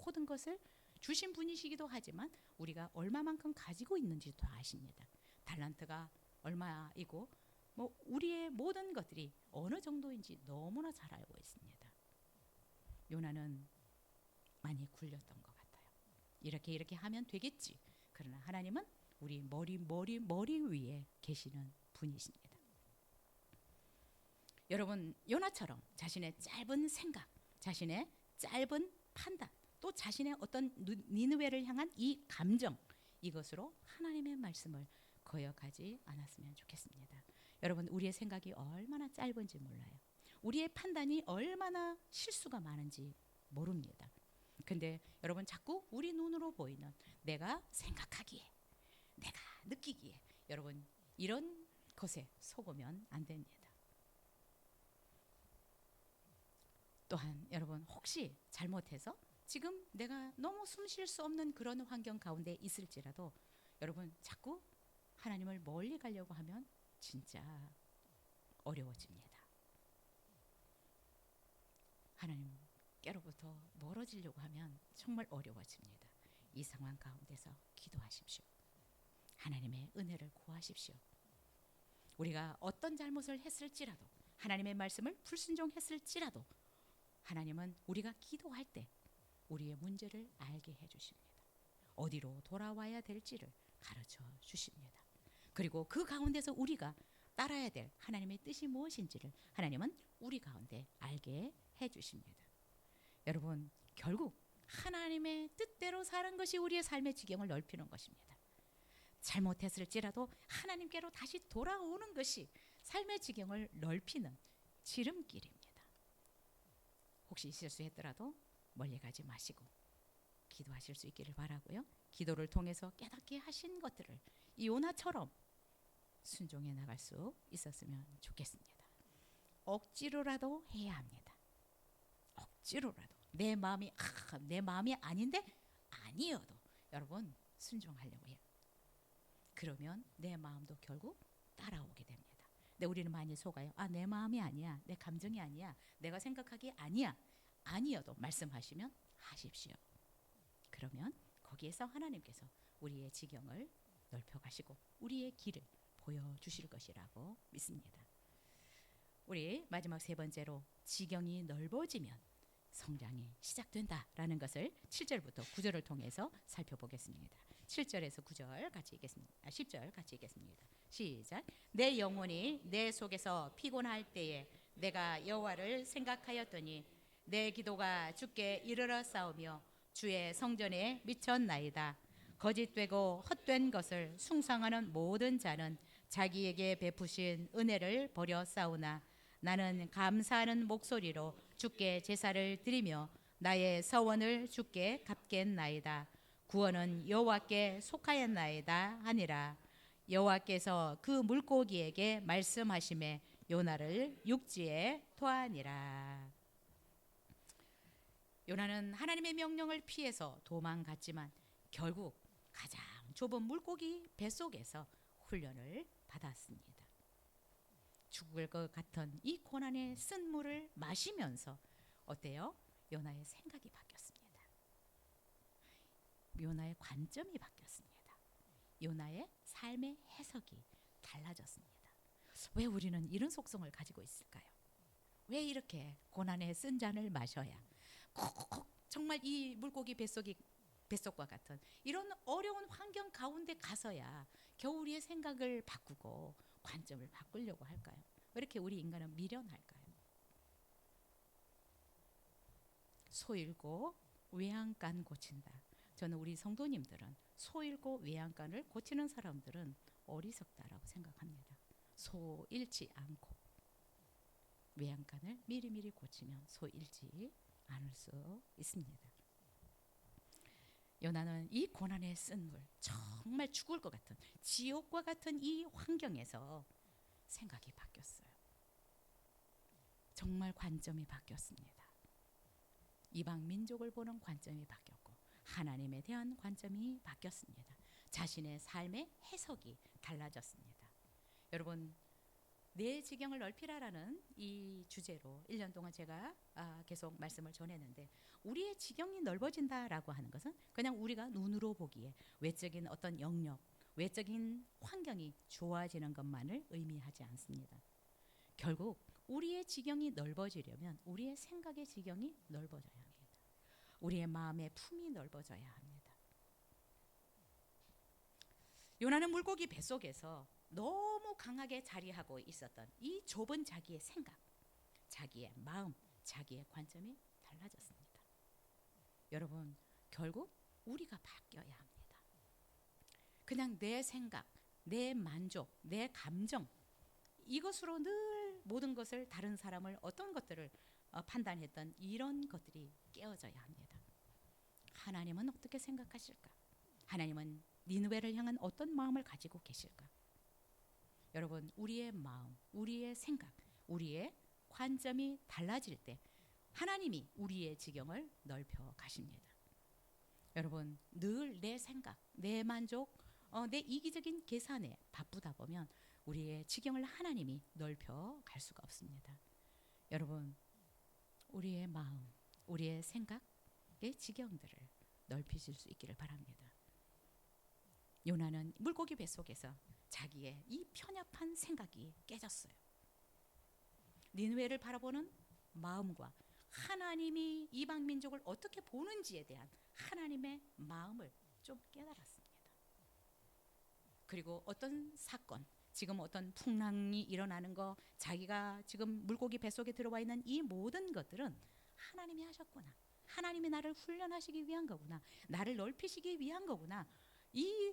모든 것을 주신 분이시기도 하지만 우리가 얼마만큼 가지고 있는지도 아십니다. 달란트가 얼마이고 뭐 우리의 모든 것들이 어느 정도인지 너무나 잘 알고 있습니다. 요나는 많이 굴렸던 것 같아요. 이렇게 하면 되겠지. 그러나 하나님은 우리 머리 위에 계시는 분이십니다. 여러분, 요나처럼 자신의 짧은 생각, 자신의 짧은 판단, 또 자신의 어떤 니느웨를 향한 이 감정, 이것으로 하나님의 말씀을 거역하지 않았으면 좋겠습니다. 여러분, 우리의 생각이 얼마나 짧은지 몰라요. 우리의 판단이 얼마나 실수가 많은지 모릅니다. 근데 여러분, 자꾸 우리 눈으로 보이는 내가 생각하기에, 내가 느끼기에, 여러분, 이런 것에 속으면 안 됩니다. 또한 여러분, 혹시 잘못해서 지금 내가 너무 숨 쉴 수 없는 그런 환경 가운데 있을지라도 여러분, 자꾸 하나님을 멀리 가려고 하면 진짜 어려워집니다. 하나님께로부터 멀어지려고 하면 정말 어려워집니다. 이 상황 가운데서 기도하십시오. 하나님의 은혜를 구하십시오. 우리가 어떤 잘못을 했을지라도, 하나님의 말씀을 불순종했을지라도 하나님은 우리가 기도할 때 우리의 문제를 알게 해주십니다. 어디로 돌아와야 될지를 가르쳐 주십니다. 그리고 그 가운데서 우리가 따라야 될 하나님의 뜻이 무엇인지를 하나님은 우리 가운데 알게 해주십니다. 여러분, 결국 하나님의 뜻대로 사는 것이 우리의 삶의 지경을 넓히는 것입니다. 잘못했을지라도 하나님께로 다시 돌아오는 것이 삶의 지경을 넓히는 지름길입니다. 혹시 실수했더라도 멀리 가지 마시고 기도하실 수 있기를 바라고요. 기도를 통해서 깨닫게 하신 것들을 이 요나처럼 순종해 나갈 수 있었으면 좋겠습니다. 억지로라도 해야 합니다. 억지로라도 내 마음이 아닌데 아니어도 여러분 순종하려고 해요. 그러면 내 마음도 결국 따라오게 됩니다. 근데 우리는 많이 속아요. 아, 내 마음이 아니야, 내 감정이 아니야, 내가 생각하기 아니야. 아니어도 말씀하시면 하십시오. 그러면 거기에서 하나님께서 우리의 지경을 넓혀가시고 우리의 길을 보여주실 것이라고 믿습니다. 우리 마지막 세 번째로 지경이 넓어지면 성장이 시작된다라는 것을 7절부터 9절을 통해서 살펴보겠습니다. 7절에서 9절 같이 읽겠습니다. 10절 같이 읽겠습니다. 시작. 내 영혼이 내 속에서 피곤할 때에 내가 여호와를 생각하였더니 내 기도가 주께 이르러 싸우며 주의 성전에 미쳤나이다. 거짓되고 헛된 것을 숭상하는 모든 자는 자기에게 베푸신 은혜를 버려 싸우나 나는 감사하는 목소리로 주께 제사를 드리며 나의 서원을 주께 갚겠나이다. 구원은 여호와께 속하였나이다 하니라. 여호와께서 그 물고기에게 말씀하시매 요나를 육지에 토하니라. 요나는 하나님의 명령을 피해서 도망갔지만 결국 가장 좁은 물고기 뱃속에서 훈련을 받았습니다. 죽을 것 같은 이 고난의 쓴물을 마시면서 어때요? 요나의 생각이 바뀌었습니다. 요나의 관점이 바뀌었습니다. 요나의 삶의 해석이 달라졌습니다. 왜 우리는 이런 속성을 가지고 있을까요? 왜 이렇게 고난의 쓴 잔을 마셔야 콕콕 정말 이 물고기 뱃속과 같은 이런 어려운 환경 가운데 가서야 겨우 우리의 생각을 바꾸고 관점을 바꾸려고 할까요? 왜 이렇게 우리 인간은 미련할까요? 소 잃고 외양간 고친다. 저는 우리 성도님들은 소 잃고 외양간을 고치는 사람들은 어리석다라고 생각합니다. 소 잃지 않고 외양간을 미리미리 고치면 소 잃지 않을 수 있습니다. 요나는 이 고난의 쓴물, 정말 죽을 것 같은 지옥과 같은 이 환경에서 생각이 바뀌었어요. 정말 관점이 바뀌었습니다. 이방 민족을 보는 관점이 바뀌었고 하나님에 대한 관점이 바뀌었습니다. 자신의 삶의 해석이 달라졌습니다. 여러분, 내 지경을 넓히라라는 이 주제로 1년 동안 제가 계속 말씀을 전했는데 우리의 지경이 넓어진다라고 하는 것은 그냥 우리가 눈으로 보기에 외적인 어떤 영역, 외적인 환경이 좋아지는 것만을 의미하지 않습니다. 결국 우리의 지경이 넓어지려면 우리의 생각의 지경이 넓어져야 합니다. 우리의 마음의 품이 넓어져야 합니다. 요나는 물고기 뱃속에서 너무 강하게 자리하고 있었던 이 좁은 자기의 생각, 자기의 마음, 자기의 관점이 달라졌습니다. 여러분, 결국 우리가 바뀌어야 합니다. 그냥 내 생각, 내 만족, 내 감정 이것으로 늘 모든 것을 다른 사람을 어떤 것들을 판단했던 이런 것들이 깨어져야 합니다. 하나님은 어떻게 생각하실까? 하나님은 니느웨를 향한 어떤 마음을 가지고 계실까? 여러분, 우리의 마음, 우리의 생각, 우리의 관점이 달라질 때 하나님이 우리의 지경을 넓혀 가십니다. 여러분, 늘 내 생각, 내 만족, 내 이기적인 계산에 바쁘다 보면 우리의 지경을 하나님이 넓혀 갈 수가 없습니다. 여러분, 우리의 마음, 우리의 생각의 지경들을 넓히실 수 있기를 바랍니다. 요나는 물고기 뱃속에서 자기의 이 편협한 생각이 깨졌어요. 니느웨를 바라보는 마음과 하나님이 이방 민족을 어떻게 보는지에 대한 하나님의 마음을 좀 깨달았습니다. 그리고 어떤 사건, 지금 어떤 풍랑이 일어나는 거, 자기가 지금 물고기 뱃속에 들어와 있는 이 모든 것들은 하나님이 하셨구나. 하나님이 나를 훈련하시기 위한 거구나. 나를 넓히시기 위한 거구나.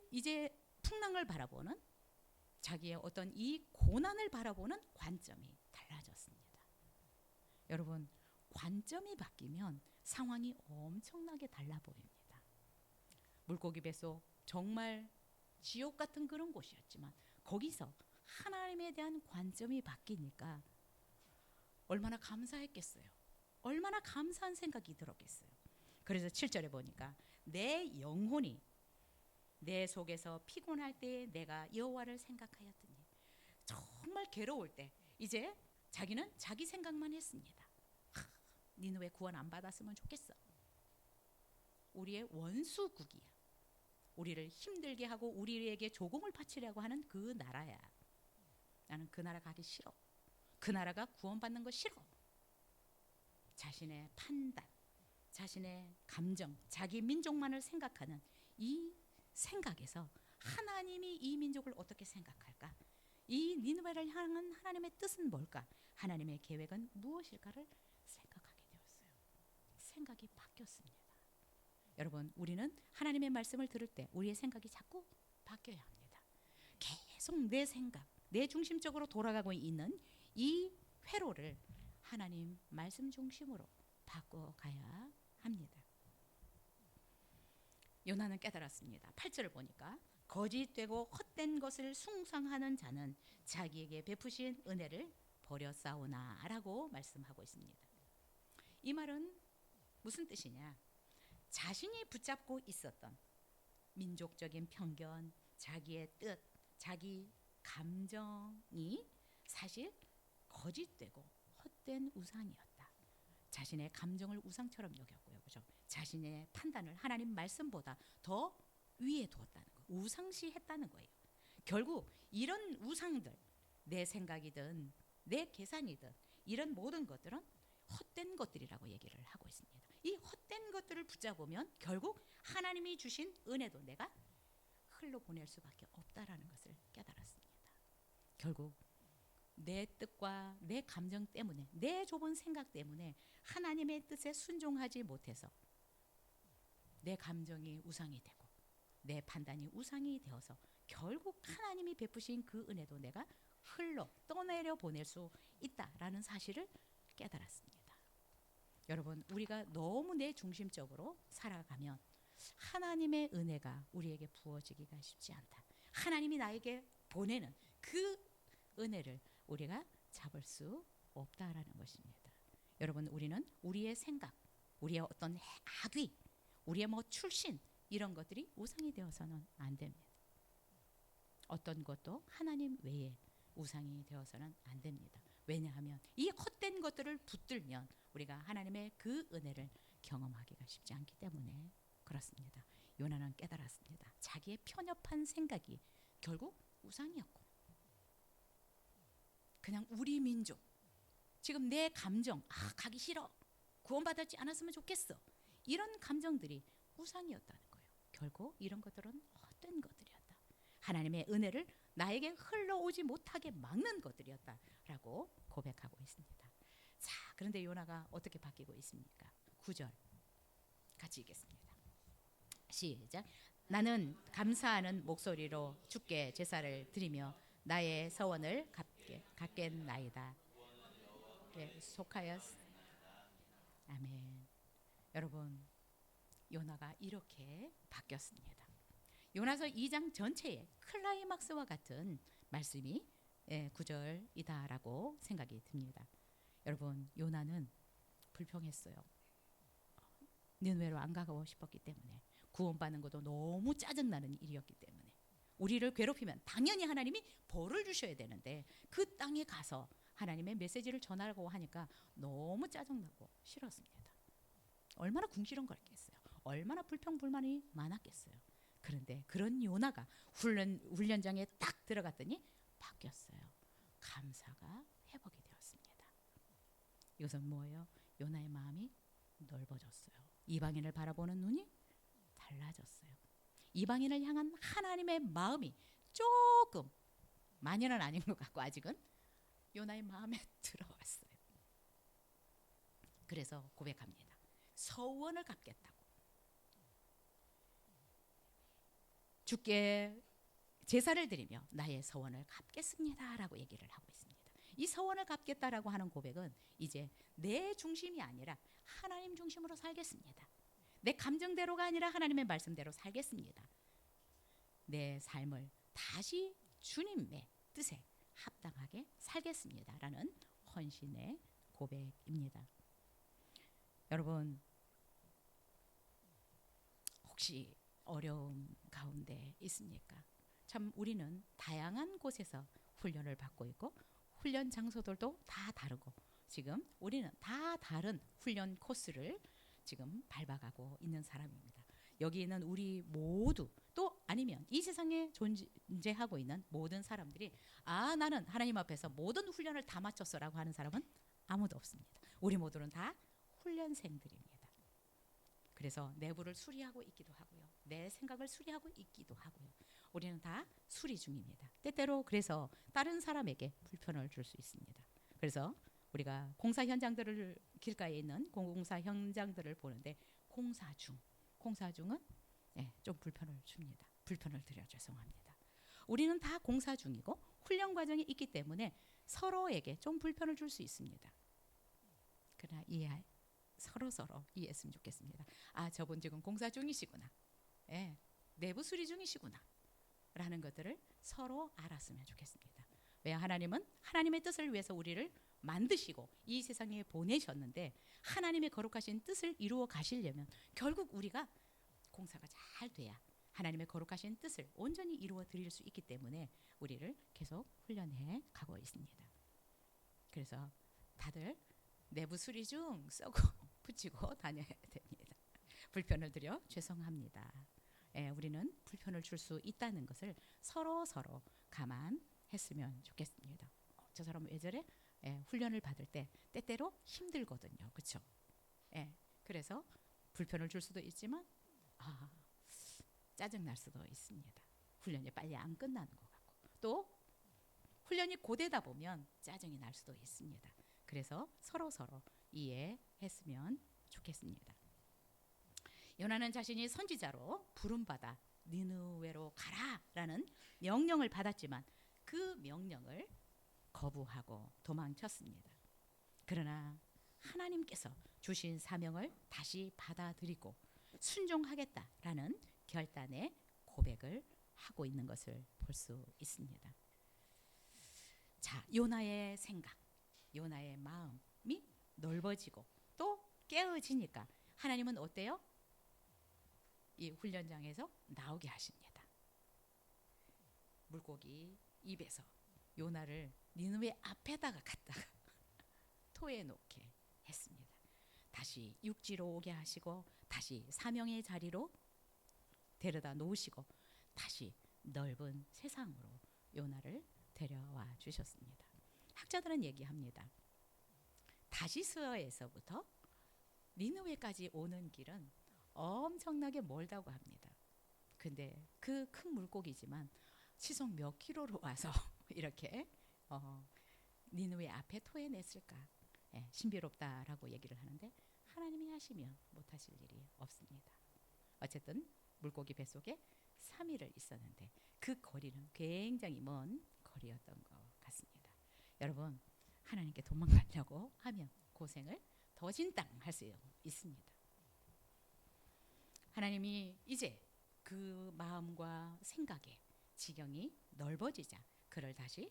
이제 풍랑을 바라보는 자기의 어떤 이 고난을 바라보는 관점이 달라졌습니다. 여러분, 관점이 바뀌면 상황이 엄청나게 달라 보입니다. 물고기 뱃속 정말 지옥 같은 그런 곳이었지만 거기서 하나님에 대한 관점이 바뀌니까 얼마나 감사했겠어요. 얼마나 감사한 생각이 들었겠어요. 그래서 7절에 보니까 내 영혼이 내 속에서 피곤할 때 내가 여호와를 생각하였더니 정말 괴로울 때 이제 자기는 자기 생각만 했습니다. 니느웨 구원 안 받았으면 좋겠어. 우리의 원수국이야. 우리를 힘들게 하고 우리에게 조공을 바치려고 하는 그 나라야. 나는 그 나라 가기 싫어. 그 나라가 구원받는 거 싫어. 자신의 판단, 자신의 감정, 자기 민족만을 생각하는 이 생각에서 하나님이 이 민족을 어떻게 생각할까? 이 니느웨를 향한 하나님의 뜻은 뭘까? 하나님의 계획은 무엇일까를 생각하게 되었어요. 생각이 바뀌었습니다. 여러분, 우리는 하나님의 말씀을 들을 때 우리의 생각이 자꾸 바뀌어야 합니다. 계속 내 생각, 내 중심적으로 돌아가고 있는 이 회로를 하나님 말씀 중심으로 바꿔가야 합니다. 요나는 깨달았습니다. 8절을 보니까 거짓되고 헛된 것을 숭상하는 자는 자기에게 베푸신 은혜를 버렸사오나 라고 말씀하고 있습니다. 이 말은 무슨 뜻이냐? 자신이 붙잡고 있었던 민족적인 편견, 자기의 뜻, 자기 감정이 사실 거짓되고 헛된 우상이었다. 자신의 감정을 우상처럼 여겼고요. 그죠? 자신의 판단을 하나님 말씀보다 더 위에 두었다는 거예요. 우상시했다는 거예요. 결국 이런 우상들, 내 생각이든 내 계산이든 이런 모든 것들은 헛된 것들이라고 얘기를 하고 있습니다. 이 헛된 것들을 붙잡으면 결국 하나님이 주신 은혜도 내가 흘러보낼 수밖에 없다라는 것을 깨달았습니다. 결국 내 뜻과 내 감정 때문에, 내 좁은 생각 때문에 하나님의 뜻에 순종하지 못해서 내 감정이 우상이 되고 내 판단이 우상이 되어서 결국 하나님이 베푸신 그 은혜도 내가 흘러 떠내려 보낼 수 있다라는 사실을 깨달았습니다. 여러분, 우리가 너무 내 중심적으로 살아가면 하나님의 은혜가 우리에게 부어지기가 쉽지 않다. 하나님이 나에게 보내는 그 은혜를 우리가 잡을 수 없다라는 것입니다. 여러분, 우리는 우리의 생각, 우리의 어떤 악의, 우리의 뭐 출신 이런 것들이 우상이 되어서는 안 됩니다. 어떤 것도 하나님 외에 우상이 되어서는 안 됩니다. 왜냐하면 이 헛된 것들을 붙들면 우리가 하나님의 그 은혜를 경험하기가 쉽지 않기 때문에 그렇습니다. 요나는 깨달았습니다. 자기의 편협한 생각이 결국 우상이었고, 그냥 우리 민족, 지금 내 감정, 가기 싫어, 구원받지 않았으면 좋겠어, 이런 감정들이 우상이었다는 거예요. 결국 이런 것들은 헛된 것들이었다. 하나님의 은혜를 나에게 흘러오지 못하게 막는 것들이었다라고 고백하고 있습니다. 자, 그런데 요나가 어떻게 바뀌고 있습니까? 9절 같이 읽겠습니다. 시작. 나는 감사하는 목소리로 주께 제사를 드리며 나의 서원을 갚겠나이다. 네, 속하였. 아멘. 여러분, 요나가 이렇게 바뀌었습니다. 요나서 2장 전체에 클라이막스와 같은 말씀이 9절이다라고 생각이 듭니다. 여러분, 요나는 불평했어요. 니느웨로 안 가고 싶었기 때문에, 구원받는 것도 너무 짜증나는 일이었기 때문에, 우리를 괴롭히면 당연히 하나님이 벌을 주셔야 되는데 그 땅에 가서 하나님의 메시지를 전하라고 하니까 너무 짜증나고 싫었습니다. 얼마나 궁시렁거렸겠어요. 얼마나 불평불만이 많았겠어요. 그런데 그런 요나가 훈련장에 딱 들어갔더니 바뀌었어요. 감사가 회복이 되었습니다. 이것은 뭐예요? 요나의 마음이 넓어졌어요. 이방인을 바라보는 눈이 달라졌어요. 이방인을 향한 하나님의 마음이 조금, 많이는 아닌 것 같고 아직은 요나의 마음에 들어왔어요. 그래서 고백합니다. 서원을 갚겠다고. 주께 제사를 드리며 나의 서원을 갚겠습니다 라고 얘기를 하고 있습니다. 이 서원을 갚겠다라고 하는 고백은 이제 내 중심이 아니라 하나님 중심으로 살겠습니다. 내 감정대로가 아니라 하나님의 말씀대로 살겠습니다. 내 삶을 다시 주님의 뜻에 합당하게 살겠습니다 라는 헌신의 고백입니다. 여러분, 혹시 어려움 가운데 있습니까? 참 우리는 다양한 곳에서 훈련을 받고 있고 훈련 장소들도 다 다르고 지금 우리는 다 다른 훈련 코스를 지금 밟아가고 있는 사람입니다. 여기 있는 우리 모두, 또 아니면 이 세상에 존재하고 있는 모든 사람들이 나는 하나님 앞에서 모든 훈련을 다 마쳤어라고 하는 사람은 아무도 없습니다. 우리 모두는 다 훈련생들입니다. 그래서 내부를 수리하고 있기도 하고요. 내 생각을 수리하고 있기도 하고요. 우리는 다 수리 중입니다. 때때로 그래서 다른 사람에게 불편을 줄 수 있습니다. 그래서 우리가 공사 현장들을 길가에 있는 공공사 현장들을 보는데 공사 중은 좀 불편을 줍니다. 불편을 드려 죄송합니다. 우리는 다 공사 중이고 훈련 과정이 있기 때문에 서로에게 좀 불편을 줄 수 있습니다. 그러나 서로 이해했으면 좋겠습니다. 아, 저분 지금 공사 중이시구나. 내부 수리 중이시구나. 라는 것들을 서로 알았으면 좋겠습니다. 왜? 하나님은 하나님의 뜻을 위해서 우리를 만드시고 이 세상에 보내셨는데 하나님의 거룩하신 뜻을 이루어 가시려면 결국 우리가 공사가 잘 돼야 하나님의 거룩하신 뜻을 온전히 이루어 드릴 수 있기 때문에 우리를 계속 훈련해 가고 있습니다. 그래서 다들 내부 수리 중 썩고 붙이고 다녀야 됩니다. 불편을 드려 죄송합니다. 우리는 불편을 줄 수 있다는 것을 서로 감안했으면 좋겠습니다. 저 사람 왜 저래? 훈련을 받을 때 때때로 힘들거든요. 그렇죠? 그래서 불편을 줄 수도 있지만 짜증 날 수도 있습니다. 훈련이 빨리 안 끝나는 것 같고 또 훈련이 고되다 보면 짜증이 날 수도 있습니다. 그래서 서로 이해했으면 좋겠습니다. 요나는 자신이 선지자로 부름받아 니느웨로 가라라는 명령을 받았지만 그 명령을 거부하고 도망쳤습니다. 그러나 하나님께서 주신 사명을 다시 받아들이고 순종하겠다라는 결단의 고백을 하고 있는 것을 볼 수 있습니다. 자, 요나의 생각, 요나의 마음이 넓어지고 또 깨어지니까 하나님은 어때요? 이 훈련장에서 나오게 하십니다. 물고기 입에서 요나를 니느웨 앞에다가 갖다가 토해 놓게 했습니다. 다시 육지로 오게 하시고 다시 사명의 자리로 데려다 놓으시고 다시 넓은 세상으로 요나를 데려와 주셨습니다. 학자들은 얘기합니다. 다시스에서부터 니느웨까지 오는 길은 엄청나게 멀다고 합니다. 근데 그 큰 물고기지만 시속 몇 킬로로 와서 이렇게 니느웨 앞에 토해냈을까? 신비롭다라고 얘기를 하는데 하나님이 하시면 못하실 일이 없습니다. 어쨌든 물고기 뱃속에 3일을 있었는데 그 거리는 굉장히 먼 거리였던 것 같습니다. 여러분, 하나님께 도망가려고 하면 고생을 더 진땅할 수 있습니다. 하나님이 이제 그 마음과 생각의 지경이 넓어지자 그를 다시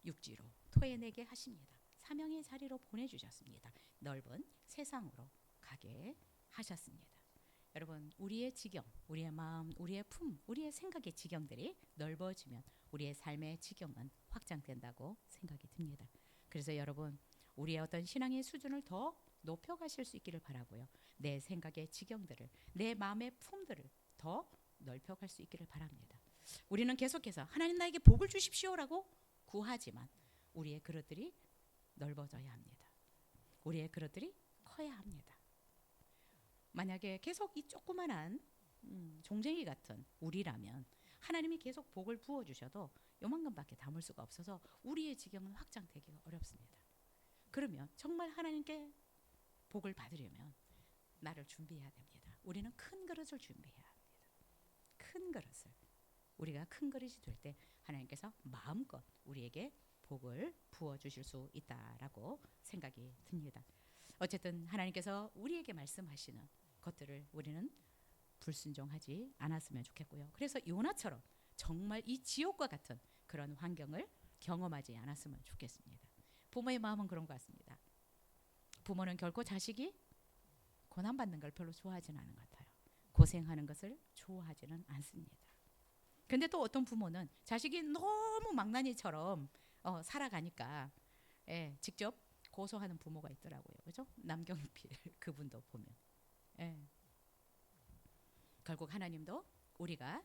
육지로 토해내게 하십니다. 사명의 자리로 보내주셨습니다. 넓은 세상으로 가게 하셨습니다. 여러분, 우리의 지경, 우리의 마음, 우리의 품, 우리의 생각의 지경들이 넓어지면 우리의 삶의 지경은 확장된다고 생각이 듭니다. 그래서 여러분, 우리의 어떤 신앙의 수준을 더 높여가실 수 있기를 바라고요. 내 생각의 지경들을, 내 마음의 품들을 더 넓혀갈 수 있기를 바랍니다. 우리는 계속해서 하나님 나에게 복을 주십시오라고 구하지만 우리의 그릇들이 넓어져야 합니다. 우리의 그릇들이 커야 합니다. 만약에 계속 이 조그만한 종쟁이 같은 우리라면 하나님이 계속 복을 부어주셔도 요만큼밖에 담을 수가 없어서 우리의 지경은 확장되기가 어렵습니다. 그러면 정말 하나님께 복을 받으려면 나를 준비해야 됩니다. 우리는 큰 그릇을 준비해야 합니다. 큰 그릇을. 우리가 큰 그릇이 될 때 하나님께서 마음껏 우리에게 복을 부어주실 수 있다라고 생각이 듭니다. 어쨌든 하나님께서 우리에게 말씀하시는 것들을 우리는 불순종하지 않았으면 좋겠고요. 그래서 요나처럼 정말 이 지옥과 같은 그런 환경을 경험하지 않았으면 좋겠습니다. 부모의 마음은 그런 것 같습니다. 부모는 결코 자식이 고난받는 걸 별로 좋아하지는 않은 것 같아요. 고생하는 것을 좋아하지는 않습니다. 근데 또 어떤 부모는 자식이 너무 망나니처럼 살아가니까 직접 고소하는 부모가 있더라고요. 그죠? 남경필 그분도 보면. 결국 하나님도 우리가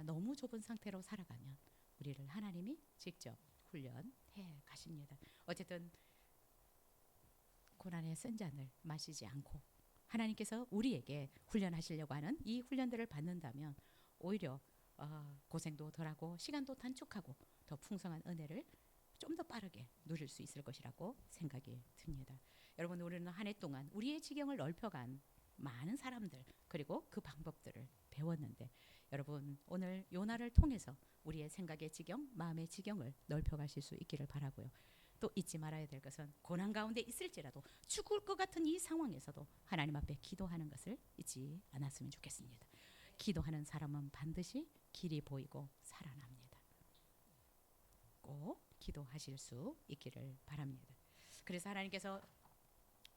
너무 좁은 상태로 살아가면 우리를 하나님이 직접 훈련해 가십니다. 어쨌든 고난의 쓴 잔을 마시지 않고 하나님께서 우리에게 훈련하시려고 하는 이 훈련들을 받는다면 오히려 고생도 덜하고 시간도 단축하고 더 풍성한 은혜를 좀 더 빠르게 누릴 수 있을 것이라고 생각이 듭니다. 여러분, 우리는 한 해 동안 우리의 지경을 넓혀간 많은 사람들 그리고 그 방법들을 배웠는데 여러분, 오늘 요나를 통해서 우리의 생각의 지경, 마음의 지경을 넓혀가실 수 있기를 바라고요. 또 잊지 말아야 될 것은 고난 가운데 있을지라도 죽을 것 같은 이 상황에서도 하나님 앞에 기도하는 것을 잊지 않았으면 좋겠습니다. 기도하는 사람은 반드시 길이 보이고 살아납니다. 꼭 기도하실 수 있기를 바랍니다. 그래서 하나님께서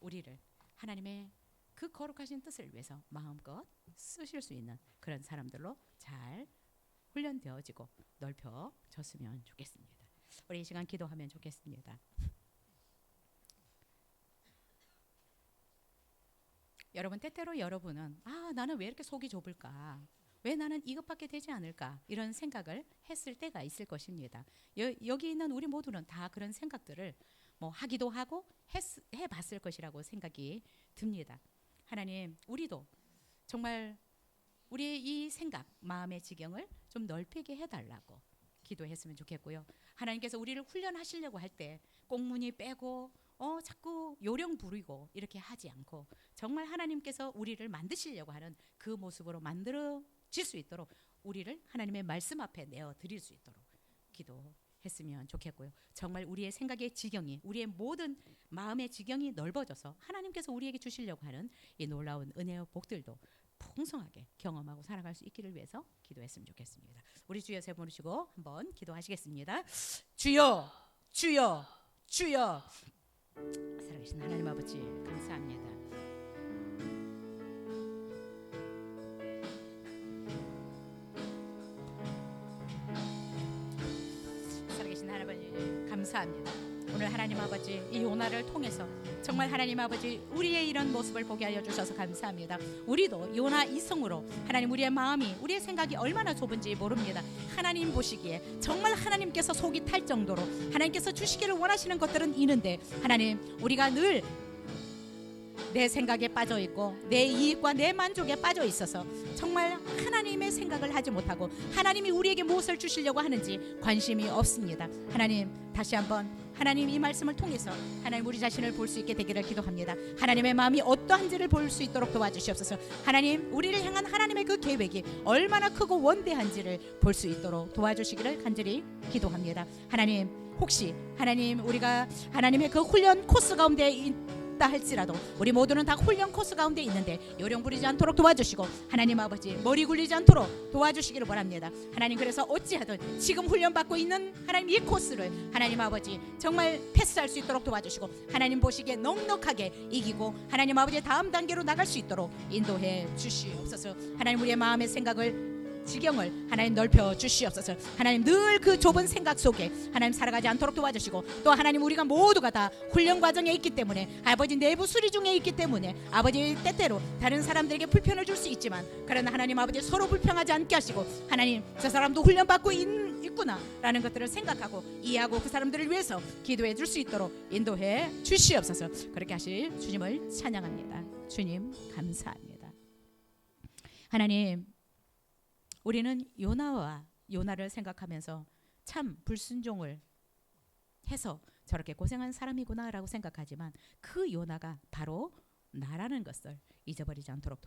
우리를 하나님의 그 거룩하신 뜻을 위해서 마음껏 쓰실 수 있는 그런 사람들로 잘 훈련되어지고 넓혀졌으면 좋겠습니다. 우리 이 시간 기도하면 좋겠습니다. 여러분, 때때로 여러분은 나는 왜 이렇게 속이 좁을까? 왜 나는 이것밖에 되지 않을까? 이런 생각을 했을 때가 있을 것입니다. 여기 있는 우리 모두는 다 그런 생각들을 하기도 하고 해봤을 것이라고 생각이 듭니다. 하나님, 우리도 정말 우리의 이 생각, 마음의 지경을 좀 넓히게 해달라고 기도했으면 좋겠고요. 하나님께서 우리를 훈련하시려고 할 때 꽁무니 빼고 자꾸 요령 부리고 이렇게 하지 않고 정말 하나님께서 우리를 만드시려고 하는 그 모습으로 만들어질 수 있도록 우리를 하나님의 말씀 앞에 내어드릴 수 있도록 기도했으면 좋겠고요. 정말 우리의 생각의 지경이, 우리의 모든 마음의 지경이 넓어져서 하나님께서 우리에게 주시려고 하는 이 놀라운 은혜와 복들도 풍성하게 경험하고 살아갈 수 있기를 위해서 기도했으면 좋겠습니다. 우리 주여 세 번 부르시고 한번 기도하시겠습니다. 주여, 주여, 주여. 살아계신 하나님 아버지, 감사합니다. 살아계신 하나님 아버지, 감사합니다. 오늘 하나님 아버지, 이 요나를 통해서 정말 하나님 아버지 우리의 이런 모습을 보게 하여 주셔서 감사합니다. 우리도 요나 이성으로 하나님, 우리의 마음이, 우리의 생각이 얼마나 좁은지 모릅니다. 하나님 보시기에 정말 하나님께서 속이 탈 정도로 하나님께서 주시기를 원하시는 것들은 있는데 하나님, 우리가 늘 내 생각에 빠져 있고 내 이익과 내 만족에 빠져 있어서 정말 하나님의 생각을 하지 못하고 하나님이 우리에게 무엇을 주시려고 하는지 관심이 없습니다. 하나님, 다시 한번 하나님 이 말씀을 통해서 하나님 우리 자신을 볼 수 있게 되기를 기도합니다. 하나님의 마음이 어떠한지를 볼 수 있도록 도와주시옵소서. 하나님, 우리를 향한 하나님의 그 계획이 얼마나 크고 원대한지를 볼 수 있도록 도와주시기를 간절히 기도합니다. 하나님, 혹시 하나님 우리가 하나님의 그 훈련 코스 가운데 있다 할지라도 우리 모두는 다 훈련 코스 가운데 있는데 요령 부리지 않도록 도와주시고 하나님 아버지 머리 굴리지 않도록 도와주시기를 바랍니다. 하나님, 그래서 어찌하든 지금 훈련받고 있는 하나님 이 코스를 하나님 아버지 정말 패스할 수 있도록 도와주시고 하나님 보시기에 넉넉하게 이기고 하나님 아버지 다음 단계로 나갈 수 있도록 인도해 주시옵소서. 하나님, 우리의 마음의 생각을 지경을 하나님 넓혀 주시옵소서. 하나님, 늘 그 좁은 생각 속에 하나님 살아가지 않도록 도와주시고 또 하나님, 우리가 모두가 다 훈련 과정에 있기 때문에 아버지 내부 수리 중에 있기 때문에 아버지 때때로 다른 사람들에게 불편을 줄 수 있지만 그러나 하나님 아버지 서로 불평하지 않게 하시고 하나님, 저 사람도 훈련받고 있구나 라는 것들을 생각하고 이해하고 그 사람들을 위해서 기도해 줄 수 있도록 인도해 주시옵소서. 그렇게 하실 주님을 찬양합니다. 주님 감사합니다. 하나님, 우리는 요나를 생각하면서 참 불순종을 해서 저렇게 고생한 사람이구나라고 생각하지만 그 요나가 바로 나라는 것을 잊어버리지 않도록